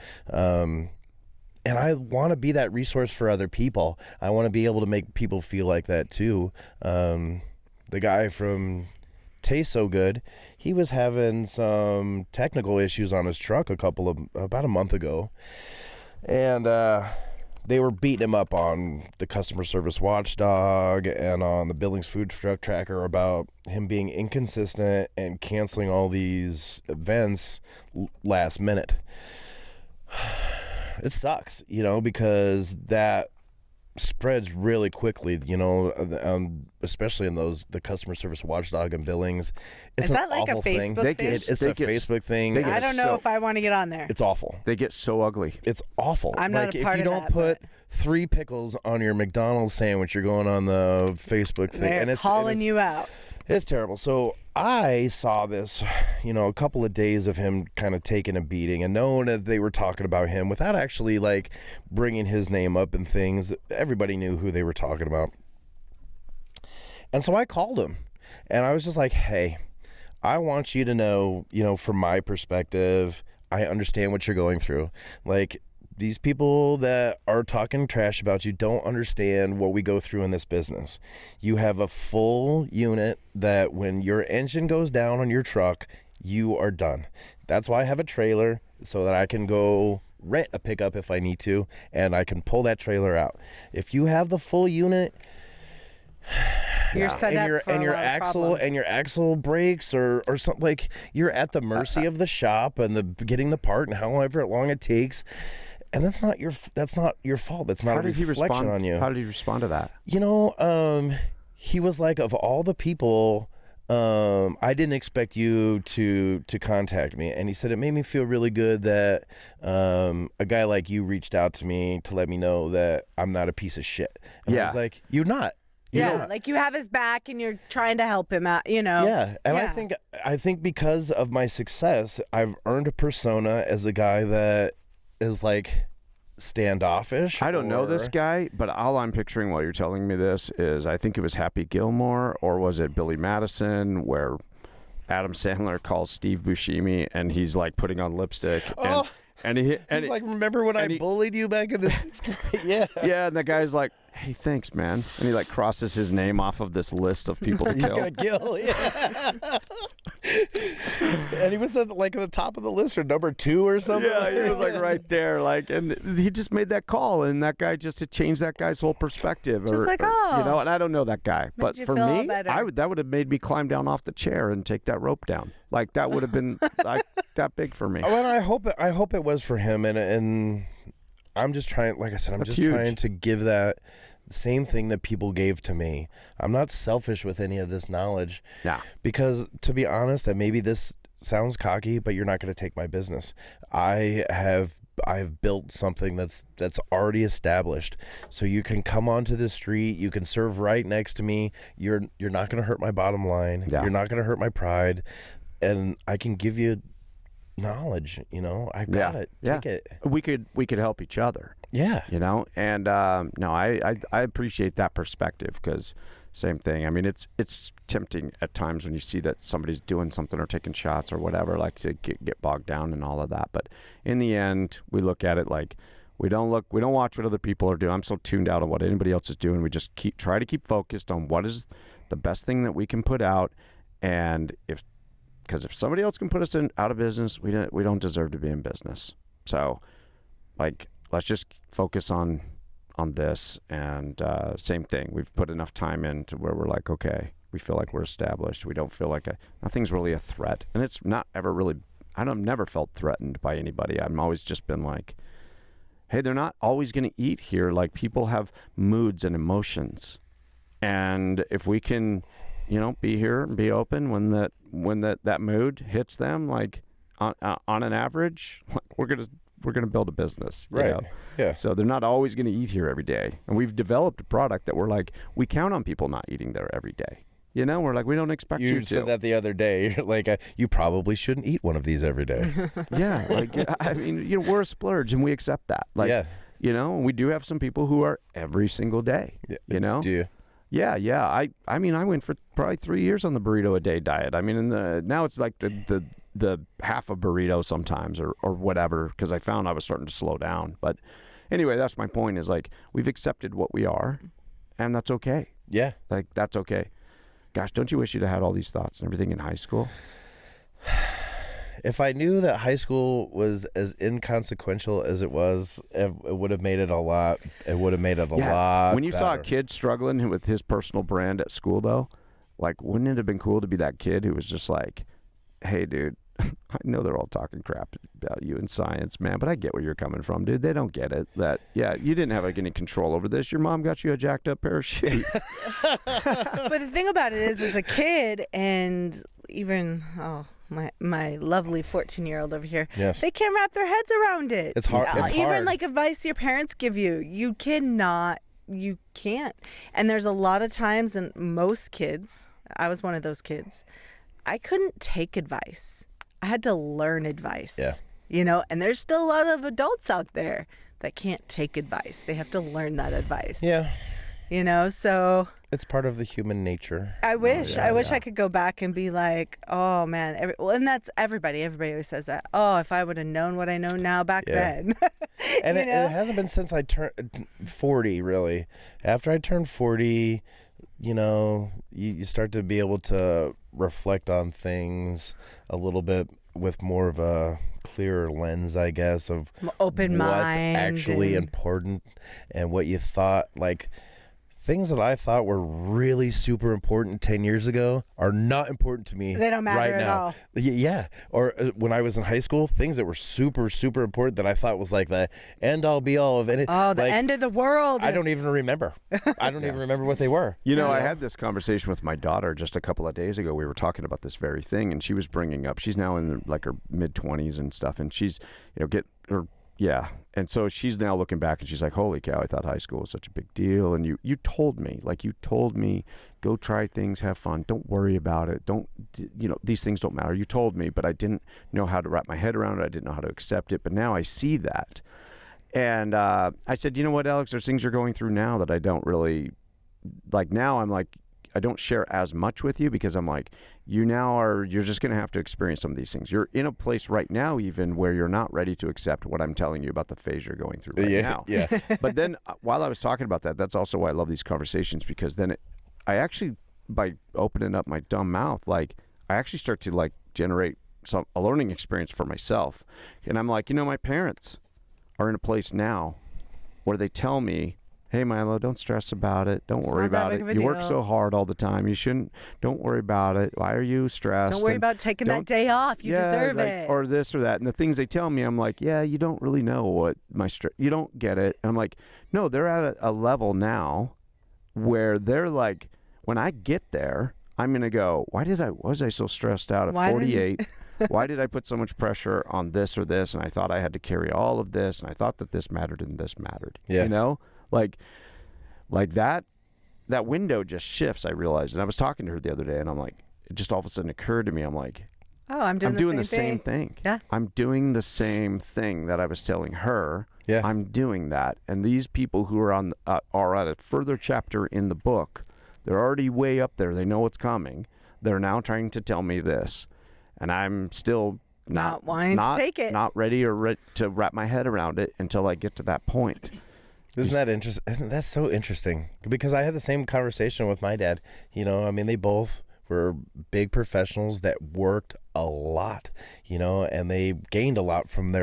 And I want to be that resource for other people. I want to be able to make people feel like that too. The guy from Taste So Good, he was having some technical issues on his truck about a month ago. And they were beating him up on the customer service watchdog and on the Billings food truck tracker about him being inconsistent and canceling all these events last minute. It sucks, because that spreads really quickly, especially in the customer service watchdog and Billings. It's Is that an like a awful thing. Facebook thing? It's they a get- Facebook thing. they get I don't know so- if I want to get on there. It's awful. They get so ugly. It's awful. I'm not a part if you of don't that, put but- 3 pickles on your McDonald's sandwich, you're going on the Facebook thing, They're and it's calling you out. It's terrible. So I saw this, a couple of days of him kind of taking a beating and knowing that they were talking about him without actually like bringing his name up and things. Everybody knew who they were talking about. And so I called him and I was just like, hey, I want you to know, from my perspective, I understand what you're going through. Like, these people that are talking trash about you don't understand what we go through in this business. You have a full unit that when your engine goes down on your truck, you are done. That's why I have a trailer so that I can go rent a pickup if I need to, and I can pull that trailer out. If you have the full unit, You're set and up your for and a your lot of axle problems. and your axle breaks or something, like you're at the mercy of the shop and the getting the part and however long it takes. And that's not your fault. That's not How a did he reflection respond on you. How did he respond to that? He was like, of all the people I didn't expect you to contact me. And he said, it made me feel really good that a guy like you reached out to me to let me know that I'm not a piece of shit. And I Yeah. was like, you're not. Yeah, like you have his back and you're trying to help him out, you know? Yeah, and Yeah. I think because of my success, I've earned a persona as a guy that is like standoffish. I don't know this guy, but all I'm picturing while you're telling me this is I think it was Happy Gilmore, or was it Billy Madison, where Adam Sandler calls Steve Buscemi and he's like putting on lipstick. Oh. And He's like, remember when I bullied you back in the 6th grade? Yeah. Yeah, and the guy's like, hey, thanks, man. And he like crosses his name off of this list of people to He's kill. gonna kill. Yeah. And he was at like at the top of the list or number 2 or something. Yeah, he was like right there, like, and he just made that call, and that guy just to change that guy's whole perspective, Just like, oh. you know. And I don't know that guy, but you for feel me, better. that would have made me climb down off the chair and take that rope down. Like that would have been like that big for me. Well, I hope it was for him, and I'm just trying. Like I said, I'm That's just huge. trying to give that same thing that people gave to me. I'm not selfish with any of this knowledge. Yeah. Because to be honest, and maybe this sounds cocky, but you're not going to take my business. I've built something that's already established. So you can come onto the street, you can serve right next to me. You're not going to hurt my bottom line. Yeah. You're not going to hurt my pride, and I can give you knowledge. You know, I got it. Take it. We could help each other. Yeah. You know, and no, I appreciate that perspective, because same thing. I mean, it's tempting at times when you see that somebody's doing something or taking shots or whatever, like to get bogged down in all of that. But in the end, we look at it like we don't watch what other people are doing. I'm so tuned out on what anybody else is doing. We just try to keep focused on what is the best thing that we can put out, and because if somebody else can put us out of business, we don't deserve to be in business. So, like, let's just focus on this, and same thing. We've put enough time in to where we're like, okay, we feel like we're established. We don't feel like nothing's really a threat, and it's not ever really. I've never felt threatened by anybody. I've always just been like, hey, they're not always going to eat here. Like, people have moods and emotions, and if we can, you know, be here and be open when that mood hits them, like on an average, like we're gonna build a business, you Right. know? Yeah. So they're not always gonna eat here every day, and we've developed a product that we're like, we count on people not eating there every day. You know, we're like, we don't expect you You to. said that the other day. You're like, you probably shouldn't eat one of these every day. Yeah, like I mean, you know, we're a splurge, and we accept that. Like, Yeah. you know, we do have some people who are every single day. Yeah. You know. Do you? Yeah. I mean, I went for probably 3 years on the burrito a day diet. I mean, now it's like the half a burrito sometimes or whatever, because I found I was starting to slow down. But anyway, that's my point, is like, we've accepted what we are, and that's okay. Yeah. Like, that's okay. Gosh, don't you wish you'd have had all these thoughts and everything in high school? If I knew that high school was as inconsequential as it was, it would have made it a lot. It would have made it a lot. When you saw a better. kid struggling with his personal brand at school, though, like, wouldn't it have been cool to be that kid who was just like, hey, dude, I know they're all talking crap about you in science, man, but I get where you're coming from, dude. They don't get it. That, yeah, you didn't have like any control over this. Your mom got you a jacked up pair of shoes. But the thing about it is, as a kid, and even my lovely 14-year-old over here, Yes. they can't wrap their heads around it. It's hard. It's Even hard. like advice your parents give you, you can't. And there's a lot of times, and most kids, I was one of those kids, I couldn't take advice. I had to learn advice. Yeah. You know, and there's still a lot of adults out there that can't take advice. They have to learn that advice. Yeah. You know, so It's part of the human nature. I wish yeah. I could go back and be like, oh man, and that's everybody. Everybody always says that. Oh, if I would have known what I know now back Yeah. then. And You it know? hasn't been since I turned 40, really. After I turned 40, you know, you start to be able to reflect on things a little bit with more of a clearer lens, I guess, of Open what's mind actually and- important and what you thought. Like, things that I thought were really super important 10 years ago are not important to me. They don't matter right at now. all. Yeah. Or when I was in high school, things that were super, super important that I thought was like the end all be all of it. Oh, the like, end of the world. I don't even remember. I don't even remember what they were. You know, I had this conversation with my daughter just a couple of days ago. We were talking about this very thing, and she was bringing up, she's now in like her mid-20s and stuff, and she's, and so she's now looking back and she's like, holy cow, I thought high school was such a big deal. And you told me, go try things, have fun, don't worry about it. These things don't matter. You told me, but I didn't know how to wrap my head around it. I didn't know how to accept it. But now I see that. And I said, you know what, Alex, there's things you're going through now that I don't really, like now I'm like, I don't share as much with you because I'm like, you're just going to have to experience some of these things. You're in a place right now even where you're not ready to accept what I'm telling you about the phase you're going through right now. Yeah. But then while I was talking about that, that's also why I love these conversations, because then I actually, by opening up my dumb mouth, like I actually start to like generate a learning experience for myself. And I'm like, my parents are in a place now where they tell me, hey, Milo, don't stress about it. Don't worry about it. You work so hard all the time. You shouldn't. Don't worry about it. Why are you stressed? Don't worry about taking that day off. You deserve it. Or this or that. And the things they tell me, I'm like, yeah, you don't really know what you don't get it. And I'm like, no, they're at a level now where they're like, when I get there, I'm going to go, was I so stressed out at 48? Why did I put so much pressure on this or this? And I thought I had to carry all of this. And I thought that this mattered and this mattered. Yeah. Like that window just shifts, I realized. And I was talking to her the other day, and I'm like, it just all of a sudden occurred to me. I'm like, oh, I'm doing the same thing. Yeah. I'm doing the same thing that I was telling her. Yeah. I'm doing that. And these people who are are at a further chapter in the book, they're already way up there. They know what's coming. They're now trying to tell me this. And I'm still not wanting to take it. Not ready to wrap my head around it until I get to that point. Isn't that interesting? That's so interesting because I had the same conversation with my dad. They both were big professionals that worked a lot, and they gained a lot from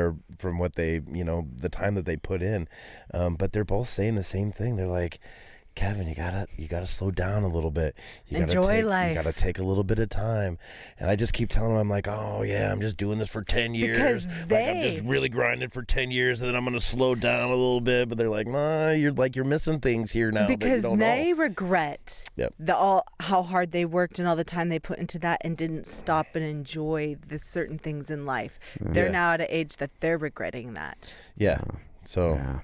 what they, the time that they put in. But they're both saying the same thing. They're like, Kevin, you gotta slow down a little bit. Enjoy life. You gotta take a little bit of time. And I just keep telling them, I'm like, oh yeah, I'm just doing this for 10 years. Because I'm just really grinding for 10 years, and then I'm gonna slow down a little bit. But they're like, nah, you're missing things here now. Because that you don't they know. regret how hard they worked and all the time they put into that and didn't stop and enjoy the certain things in life. They're now at an age that they're regretting that. Yeah. So. Yeah.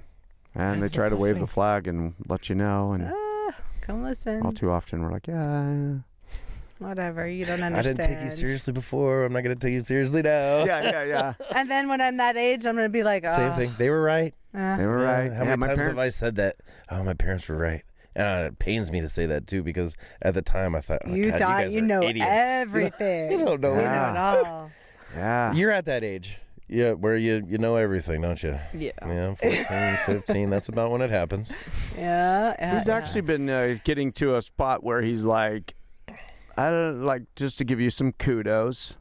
And they try to wave the flag and let you know. And come listen. All too often we're like, yeah. Whatever. You don't understand. I didn't take you seriously before. I'm not going to take you seriously now. Yeah. And then when I'm that age, I'm going to be like, oh. Same thing. They were right. They were right. How many times have I said that? Oh, my parents were right. And it pains me to say that, too, because at the time I thought, you guys know idiots. Everything. You don't know. You know it all. Yeah. You're at that age. Yeah, where you know everything, don't you? Yeah. 14, 15, that's about when it happens. Yeah. He's actually been getting to a spot where he's like, I don't like, just to give you some kudos.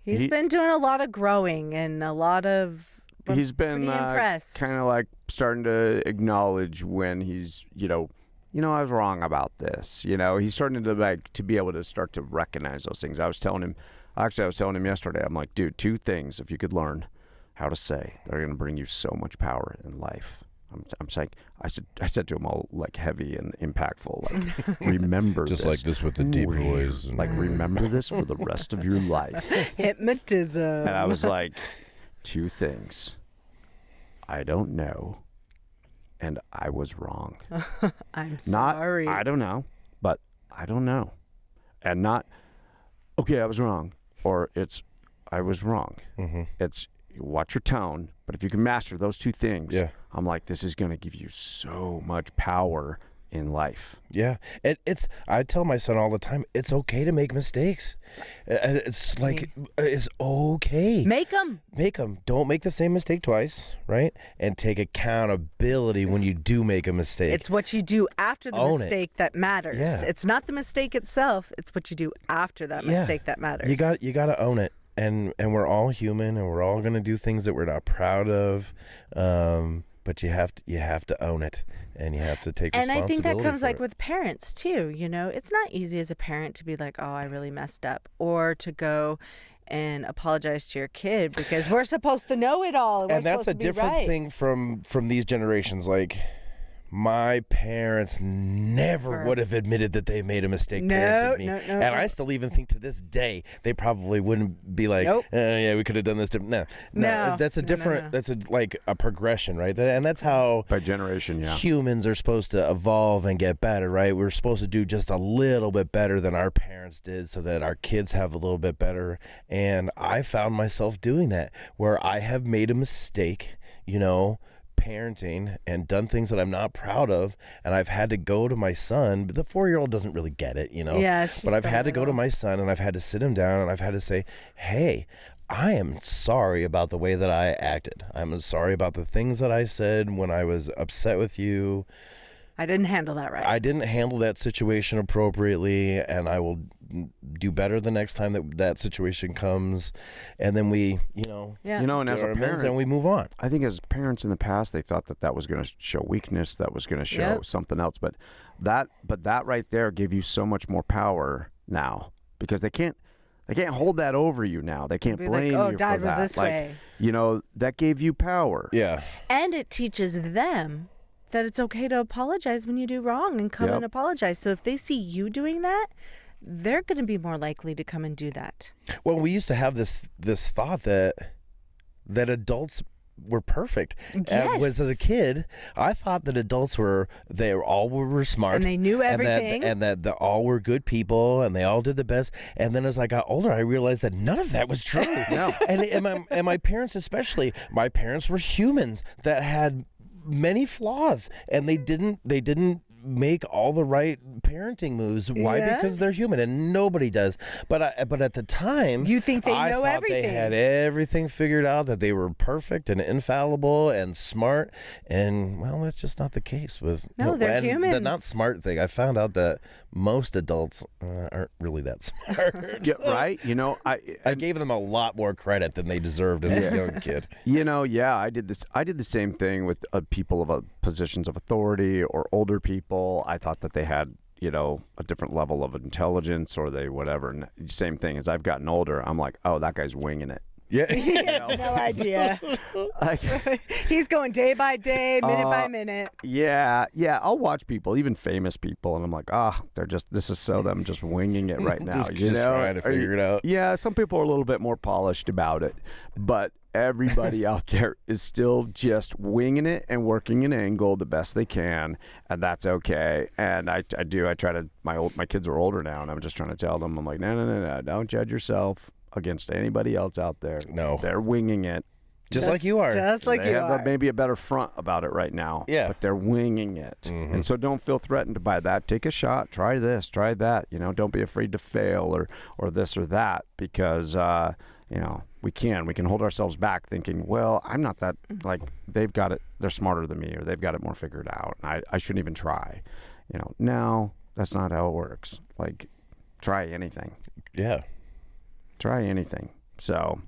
He's been doing a lot of growing and a lot of. He's been impressed. Kind of like starting to acknowledge when he's, I was wrong about this. He's starting to be able to start to recognize those things. I was telling him yesterday, I'm like, dude, 2 things, if you could learn how to say, they're going to bring you so much power in life. I'm saying, I said to him all like heavy and impactful, like, remember just this. Like this with the deep voice. Like, remember this for the rest of your life. Hypnotism. And I was like, 2 things. I don't know. And I was wrong. I'm sorry. I don't know, but I don't know. And not, okay, I was wrong. Or it's, I was wrong. Mm-hmm. It's, watch your tone. But if you can master those 2 things, I'm like, this is going to give you so much power in life. Yeah. I tell my son all the time, it's okay to make mistakes. It's like, it's okay. Make them. Don't make the same mistake twice, right? And take accountability when you do make a mistake. It's what you do after the mistake that matters. Yeah. It's not the mistake itself. It's what you do after that mistake that matters. You got to own it. And we're all human, and we're all going to do things that we're not proud of. But you have to own it. and you have to take And I responsibility think that comes for like it. with parents too, you know. It's not easy as a parent to be like, "Oh, I really messed up," or to go and apologize to your kid because we're supposed to know it all and, And we're that's a supposed to be different right. thing from these generations. Like, my parents never would have admitted that they made a mistake parenting me. And I still even think to this day they probably wouldn't be like, Nope. yeah, we could have done this different. No, that's a different. That's like a progression, right? And that's how By generation, yeah. humans are supposed to evolve and get better, right? We're supposed to do just a little bit better than our parents did so that our kids have a little bit better. And I found myself doing that, where I have made a mistake, you know, parenting, and done things that I'm not proud of, and I've had to go to my son. But the 4-year-old doesn't really get it, you know. Yeah, but I've had to go to my son, and I've had to sit him down, and I've had to say, hey, I am sorry about the way that I acted. I'm sorry about the things that I said when I was upset with you. I didn't handle that right. I didn't handle that situation appropriately, and I will do better the next time that situation comes. And then we, You know, and as a parent, and we move on. I think as parents in the past, they thought that was going to show weakness, that was going to show something else. But that right there gave you so much more power now, because they can't hold that over you now. They can't Be blame like, oh, you Dad for was that. this Like, way. you know, that gave you power. Yeah. And it teaches them that it's okay to apologize when you do wrong and come and apologize. So if they see you doing that, they're going to be more likely to come and do that. Well, we used to have this thought that adults were perfect. Yes. As a kid, I thought that adults were smart, And they knew everything. and that all were good people, and they all did the best. And then as I got older, I realized that none of that was true. No. And my parents, especially, my parents were humans that had many flaws, and they didn't make all the right parenting moves. Why? Yeah. Because they're human, and nobody does. But at the time, You think they I know thought everything. They had everything figured out, that they were perfect and infallible and smart. And well, that's just not the case with They're and humans. The not smart thing. I found out that most adults aren't really that smart. Yeah, right? You know, I gave them a lot more credit than they deserved as a young kid. You know, yeah, I did the same thing with people of positions of authority or older people. I thought that they had, you know, a different level of intelligence, or they whatever. And same thing, as I've gotten older, I'm like, oh, that guy's winging it. Yeah. He has no idea. Like, He's going day by day, minute by minute. yeah, I'll watch people, even famous people, and I'm like, this is them just winging it right now. Just trying to figure it out. Yeah, some people are a little bit more polished about it, but everybody out there is still just winging it and working an angle the best they can, and that's okay. And I try to. My kids are older now, and I'm just trying to tell them, I'm like, no, don't judge yourself against anybody else out there. No. They're winging it. Just like you are. Just like They you have are. maybe a better front about it right now. Yeah. But they're winging it. And so don't feel threatened by that. Take a shot. Try this. Try that. You know, don't be afraid to fail or this or that, because, you know, we can hold ourselves back thinking, well, I'm not that, like, they've got it. They're smarter than me, or they've got it more figured out. And I shouldn't even try. You know, no, that's not how it works. Like, try anything. Yeah. Try anything. So,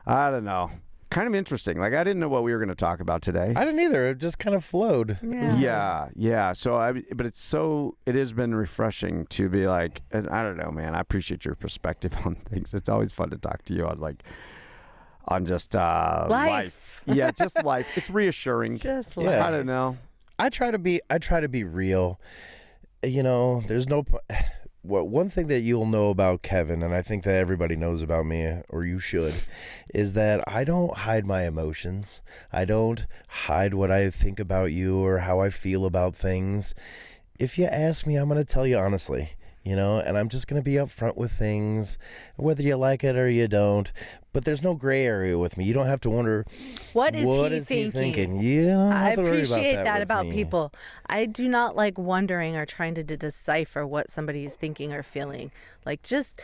I don't know. Kind of interesting. Like, I didn't know what we were going to talk about today. I didn't either. It just kind of flowed. Yeah. So, it has been refreshing to be like, and I don't know, man. I appreciate your perspective on things. It's always fun to talk to you on just life. Yeah, just life. It's reassuring. Just like- Yeah. I don't know. I try to be real. You know, there's no. One thing that you'll know about Kevin, and I think that everybody knows about me, or you should, is that I don't hide my emotions. I don't hide what I think about you or how I feel about things. If you ask me, I'm going to tell you honestly, you know, and I'm just going to be upfront with things, whether you like it or you don't. But there's no gray area with me. You don't have to wonder, What is he he thinking? You don't I have to worry appreciate about that with about me. people. I do not like wondering or trying to decipher what somebody is thinking or feeling. Just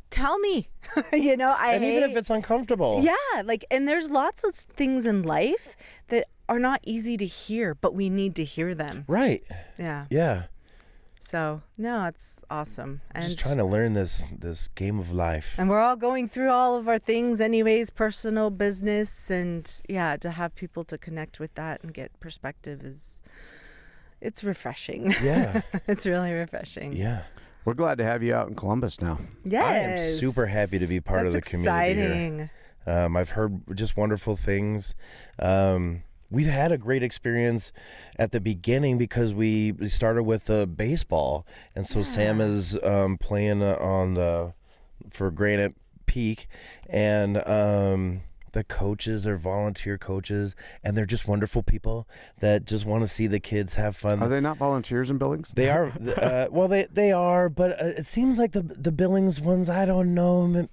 tell me. You know, And even if it's uncomfortable. Yeah, and there's lots of things in life that are not easy to hear, but we need to hear them. Right. Yeah. Yeah. So no, it's awesome. And Just trying to learn this game of life. and we're all going through all of our things anyways, personal, business, and yeah, to have people to connect with that and get perspective it's refreshing. Yeah. It's really refreshing. Yeah. We're glad to have you out in Columbus now. Yes. I am super happy to be part of the community here. Exciting. I've heard just wonderful things. We've had a great experience at the beginning because we started with baseball, and so Sam is playing for Granite Peak, and the coaches are volunteer coaches, and they're just wonderful people that just want to see the kids have fun. Are they not volunteers in Billings? They are. Well, they are, but it seems like the Billings ones, I don't know.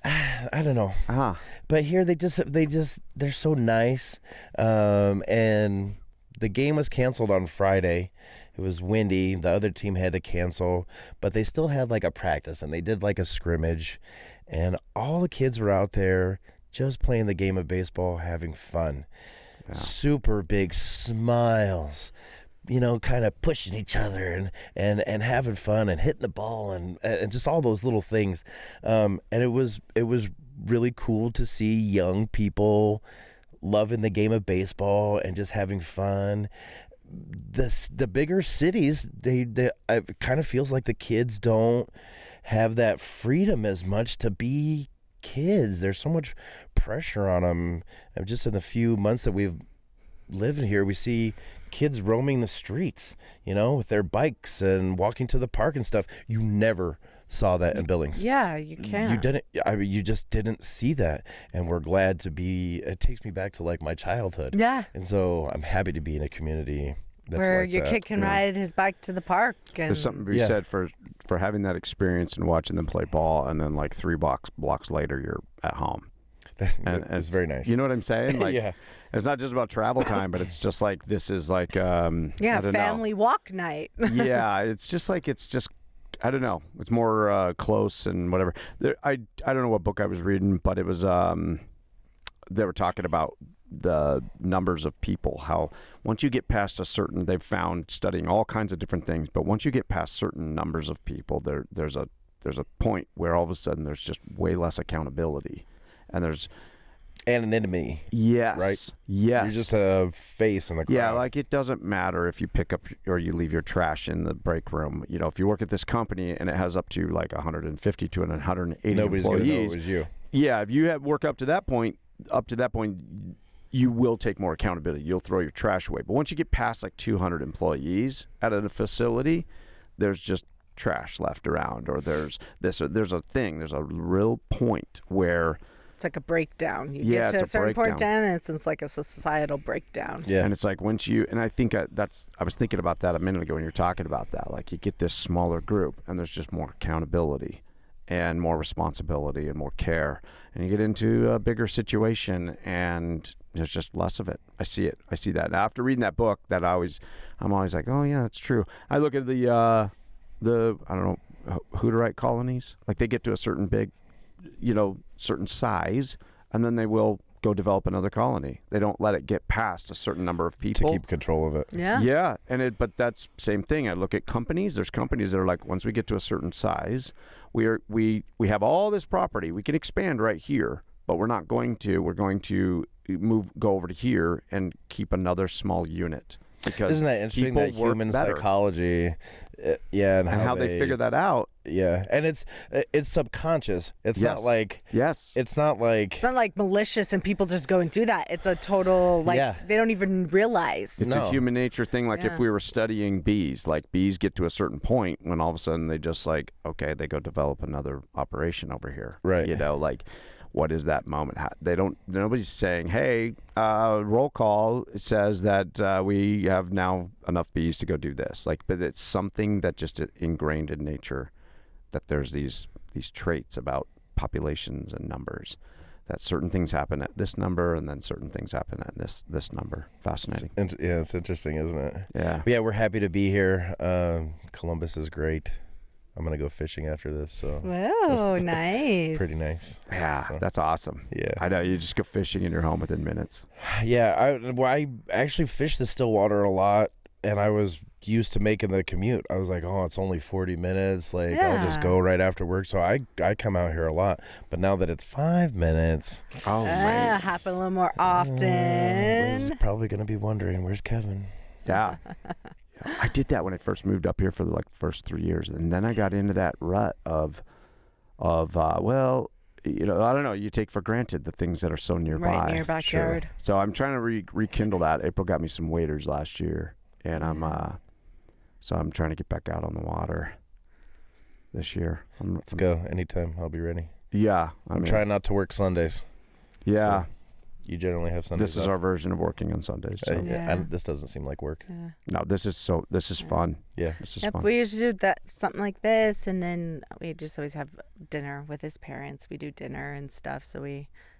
I don't know. Uh-huh. But here they're so nice. And the game was canceled on Friday. It was windy. The other team had to cancel, but they still had like a practice, and they did like a scrimmage, and all the kids were out there just playing the game of baseball, having fun. Yeah. Super big smiles, kind of pushing each other and having fun and hitting the ball and just all those little things. And it was really cool to see young people loving the game of baseball and just having fun. The bigger cities, it kind of feels like the kids don't have that freedom as much to be kids. There's so much pressure on them. Just in the few months that we've lived here, we see kids roaming the streets, with their bikes and walking to the park and stuff. You never saw that in Billings. Yeah, you can. You didn't. You just didn't see that, and we're glad to be. It takes me back to like my childhood. Yeah. And so I'm happy to be in a community that's where like your that. kid can ride his bike to the park. And There's something to be said for having that experience and watching them play ball, and then like 3 blocks later, you're at home. And it's very nice. You know what I'm saying? Like, yeah. It's not just about travel time, but it's just like this is like I don't family walk night. Yeah, it's just I don't know. It's more close and whatever. I don't know what book I was reading, but it was they were talking about the numbers of people. How once you get past a certain, they've found studying all kinds of different things, but once you get past certain numbers of people, there's a point where all of a sudden there's just way less accountability, and there's anonymity. Yes. Right? Yes. You're just a face in the crowd. Yeah, like it doesn't matter if you pick up or you leave your trash in the break room. If you work at this company and it has up to like 150 to 180 Nobody's employees. Nobody's going to know it was you. Yeah, if you have work up to that point, you will take more accountability. You'll throw your trash away. But once you get past like 200 employees at a facility, there's just trash left around, or there's a real point where it's like a breakdown. You Yeah, get to it's a a certain point breakdown. down, and it's like a societal breakdown. Yeah. And it's like I think I was thinking about that a minute ago when you were talking about that. Like you get this smaller group, and there's just more accountability and more responsibility and more care. And you get into a bigger situation, and there's just less of it. I see it. I see that. And after reading that book, I'm always like, oh yeah, that's true. I look at the I don't know, Hooterite colonies. Like they get to a certain certain size, and then they will go develop another colony. They don't let it get past a certain number of people to keep control of it. Yeah. Yeah, but that's same thing. I look at companies. There's companies that are like, once we get to a certain size, we have all this property. We can expand right here, but we're not going to. We're going to go over to here and keep another small unit. Because isn't that interesting, that human psychology? And how they figure that out. Yeah, and it's subconscious. It's not like It's not like malicious and people just go and do that. It's a total they don't even realize. It's a human nature thing. Like if we were studying bees, like bees get to a certain point when all of a sudden they just like, okay, they go develop another operation over here. Right. Like what is that moment? Nobody's saying, hey, roll call says that we have now enough bees to go do this. But it's something that just ingrained in nature, that there's these traits about populations and numbers, that certain things happen at this number and then certain things happen at this number. Fascinating. It's interesting, isn't it? Yeah. But yeah, we're happy to be here. Columbus is great. I'm going to go fishing after this. So Whoa, nice. Pretty nice. Yeah, that's awesome. Yeah. I know. You just go fishing and you're home within minutes. Yeah, I actually fish the Stillwater a lot. and I was used to making the commute. I was like, oh, it's only 40 minutes. Like, I'll just Yeah. go right after work. So I come out here a lot. But now that it's 5 minutes, Oh man. Happen a little more often. Liz is probably going to be wondering, where's Kevin? Yeah. I did that when I first moved up here for the first 3 years, and then I got into that rut of well, I don't know. You take for granted the things that are so nearby. Right in your backyard. So I'm trying to rekindle that. April got me some waders last year, and I'm trying to get back out on the water this year. Let's go anytime. I'll be ready. Yeah, I'm trying not to work Sundays. Yeah, So you generally have Sundays. this is off. our version of working on Sundays. So. Yeah. This doesn't seem like work. Yeah. No, this is fun. Yeah. This is Yep, fun. we usually do something like this, and then we just always have dinner with his parents. We do dinner and stuff, so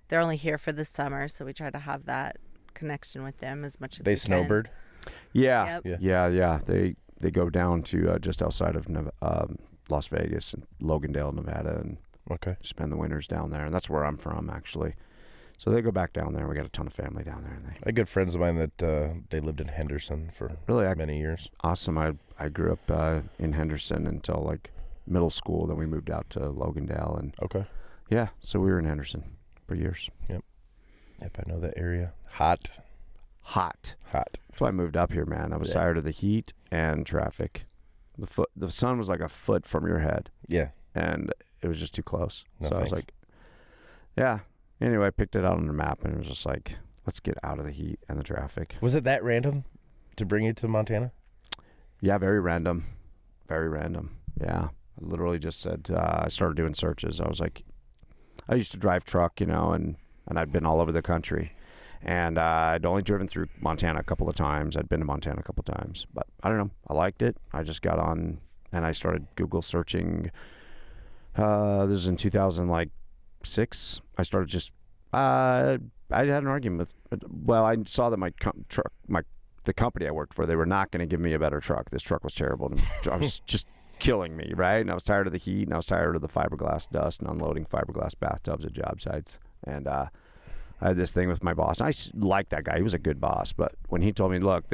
they're only here for the summer, so we try to have that connection with them as much as They we snowbird. Yeah, Yep. yeah. They go down to just outside of Las Vegas and Logandale, Nevada, and Okay. spend the winters down there. And that's where I'm from, actually. So they go back down there. We got a ton of family down there. And I had good friends of mine that they lived in Henderson for many years. Awesome. I grew up in Henderson until like middle school. Then we moved out to Logandale, and Okay. yeah, so we were in Henderson for years. Yep, I know that area. Hot. That's why I moved up here, man. I was tired of the heat and traffic. The sun was like a foot from your head, Yeah. and it was just too close. No so I was thanks. like, yeah. Anyway, I picked it out on the map, and it was just like, let's get out of the heat and the traffic. Was it that random to bring you to Montana? Yeah, very random. Very random. Yeah. I literally just said, I started doing searches. I was like, I used to drive truck, and I'd been all over the country. And I'd only driven through Montana a couple of times. I'd been to Montana a couple of times. But I don't know. I liked it. I just got on, and I started Google searching. This is in 2006. I started just, I had an argument with, I saw that the company I worked for, they were not going to give me a better truck. This truck was terrible. And I was just killing me, right? And I was tired of the heat, and I was tired of the fiberglass dust and unloading fiberglass bathtubs at job sites. And I had this thing with my boss. And I liked that guy. He was a good boss. But when he told me, look,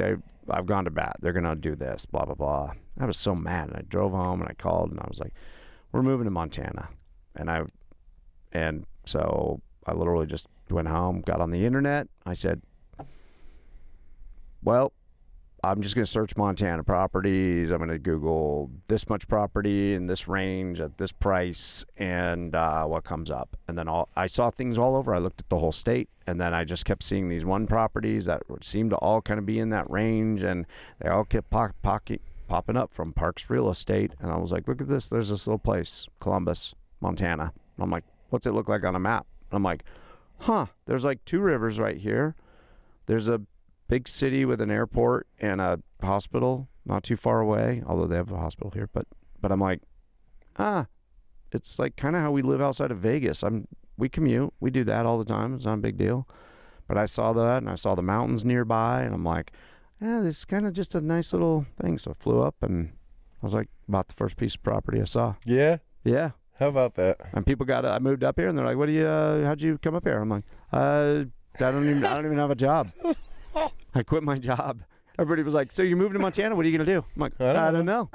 I've gone to bat. They're going to do this, blah, blah, blah. I was so mad. And I drove home, and I called, and I was like, we're moving to Montana. And so I literally just went home, got on the internet. I said, well, I'm just going to search Montana properties. I'm going to Google this much property in this range at this price, and what comes up. And then I saw things all over. I looked at the whole state, and then I just kept seeing these properties that seemed to all kind of be in that range, and they all kept popping up from Parks Real Estate. And I was like, look at this. There's this little place, Columbus, Montana. And I'm like, what's it look like on a map? And I'm like, there's like 2 rivers right here. There's a big city with an airport and a hospital not too far away, although they have a hospital here. But I'm like, it's like kind of how we live outside of Vegas. We commute. We do that all the time. It's not a big deal. But I saw that, and I saw the mountains nearby, and I'm like, this is kind of just a nice little thing. So I flew up, and I was like, bought the first piece of property I saw. Yeah. Yeah. How about that? And people I moved up here, and they're like, how'd you come up here? I'm like, I don't even have a job. I quit my job. Everybody was like, so you're moving to Montana? What are you going to do? I'm like, I don't know.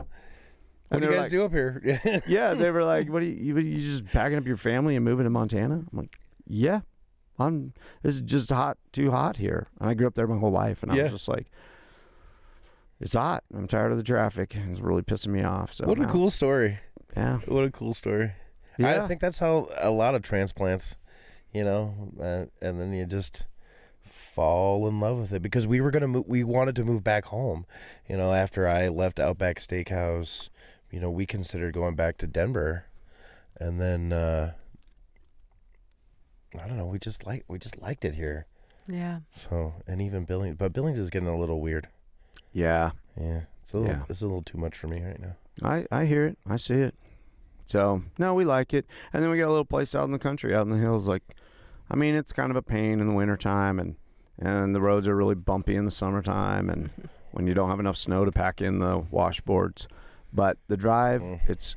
What do you guys do up here? Yeah, they were like, what are you just packing up your family and moving to Montana? I'm like, yeah, this is just too hot here. And I grew up there my whole life, and I was just like, it's hot. I'm tired of the traffic. It's really pissing me off. So What a cool story. Yeah. What a cool story. Yeah. I think that's how a lot of transplants, and then you just fall in love with it, because we were we wanted to move back home. After I left Outback Steakhouse, we considered going back to Denver, and then I don't know, we just liked it here. Yeah. So, and even Billings is getting a little weird. Yeah. Yeah, it's a little too much for me right now. I hear it. I see it. So, no, we like it. And then we got a little place out in the country, out in the hills. Like, I mean, it's kind of a pain in the wintertime, and the roads are really bumpy in the summertime, and when you don't have enough snow to pack in the washboards. But the drive, it's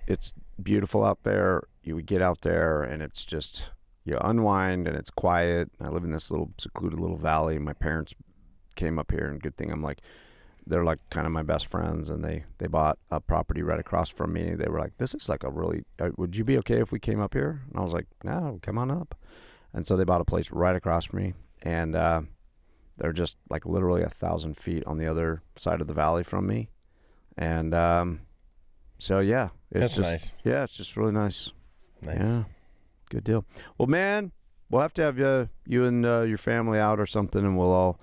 beautiful out there. You would get out there, and it's just, you unwind, and it's quiet. I live in this little secluded little valley. My parents came up here, and good thing I'm like, they're like kind of my best friends, and they bought a property right across from me. They were like, this is like a really, would you be okay if we came up here? And I was like, no, come on up. And so they bought a place right across from me, and they're just like literally 1,000 feet on the other side of the valley from me. And so yeah, That's just nice. Yeah, it's just really nice. Nice. Yeah, good deal. Well, man, we'll have to have you and your family out or something, and we'll all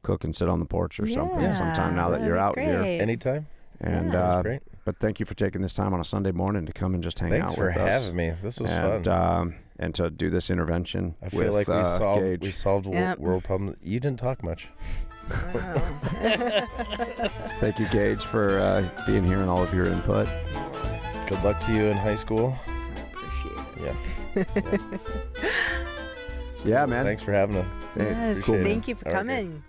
cook and sit on the porch or something sometime now that that'd you're be out here. great. Anytime. And Sounds great. but thank you for taking this time on a Sunday morning to come and just hang Thanks out for with us. having me. This was and, fun. And to do this intervention. I feel with, like we Gage. solved Yep. world problems. You didn't talk much. Wow. Thank you, Gage, for being here and all of your input. Good luck to you in high school. I appreciate it. Yeah. Yeah, man. Thanks for having us. Yes, Appreciate it. thank you for All right, guys. coming.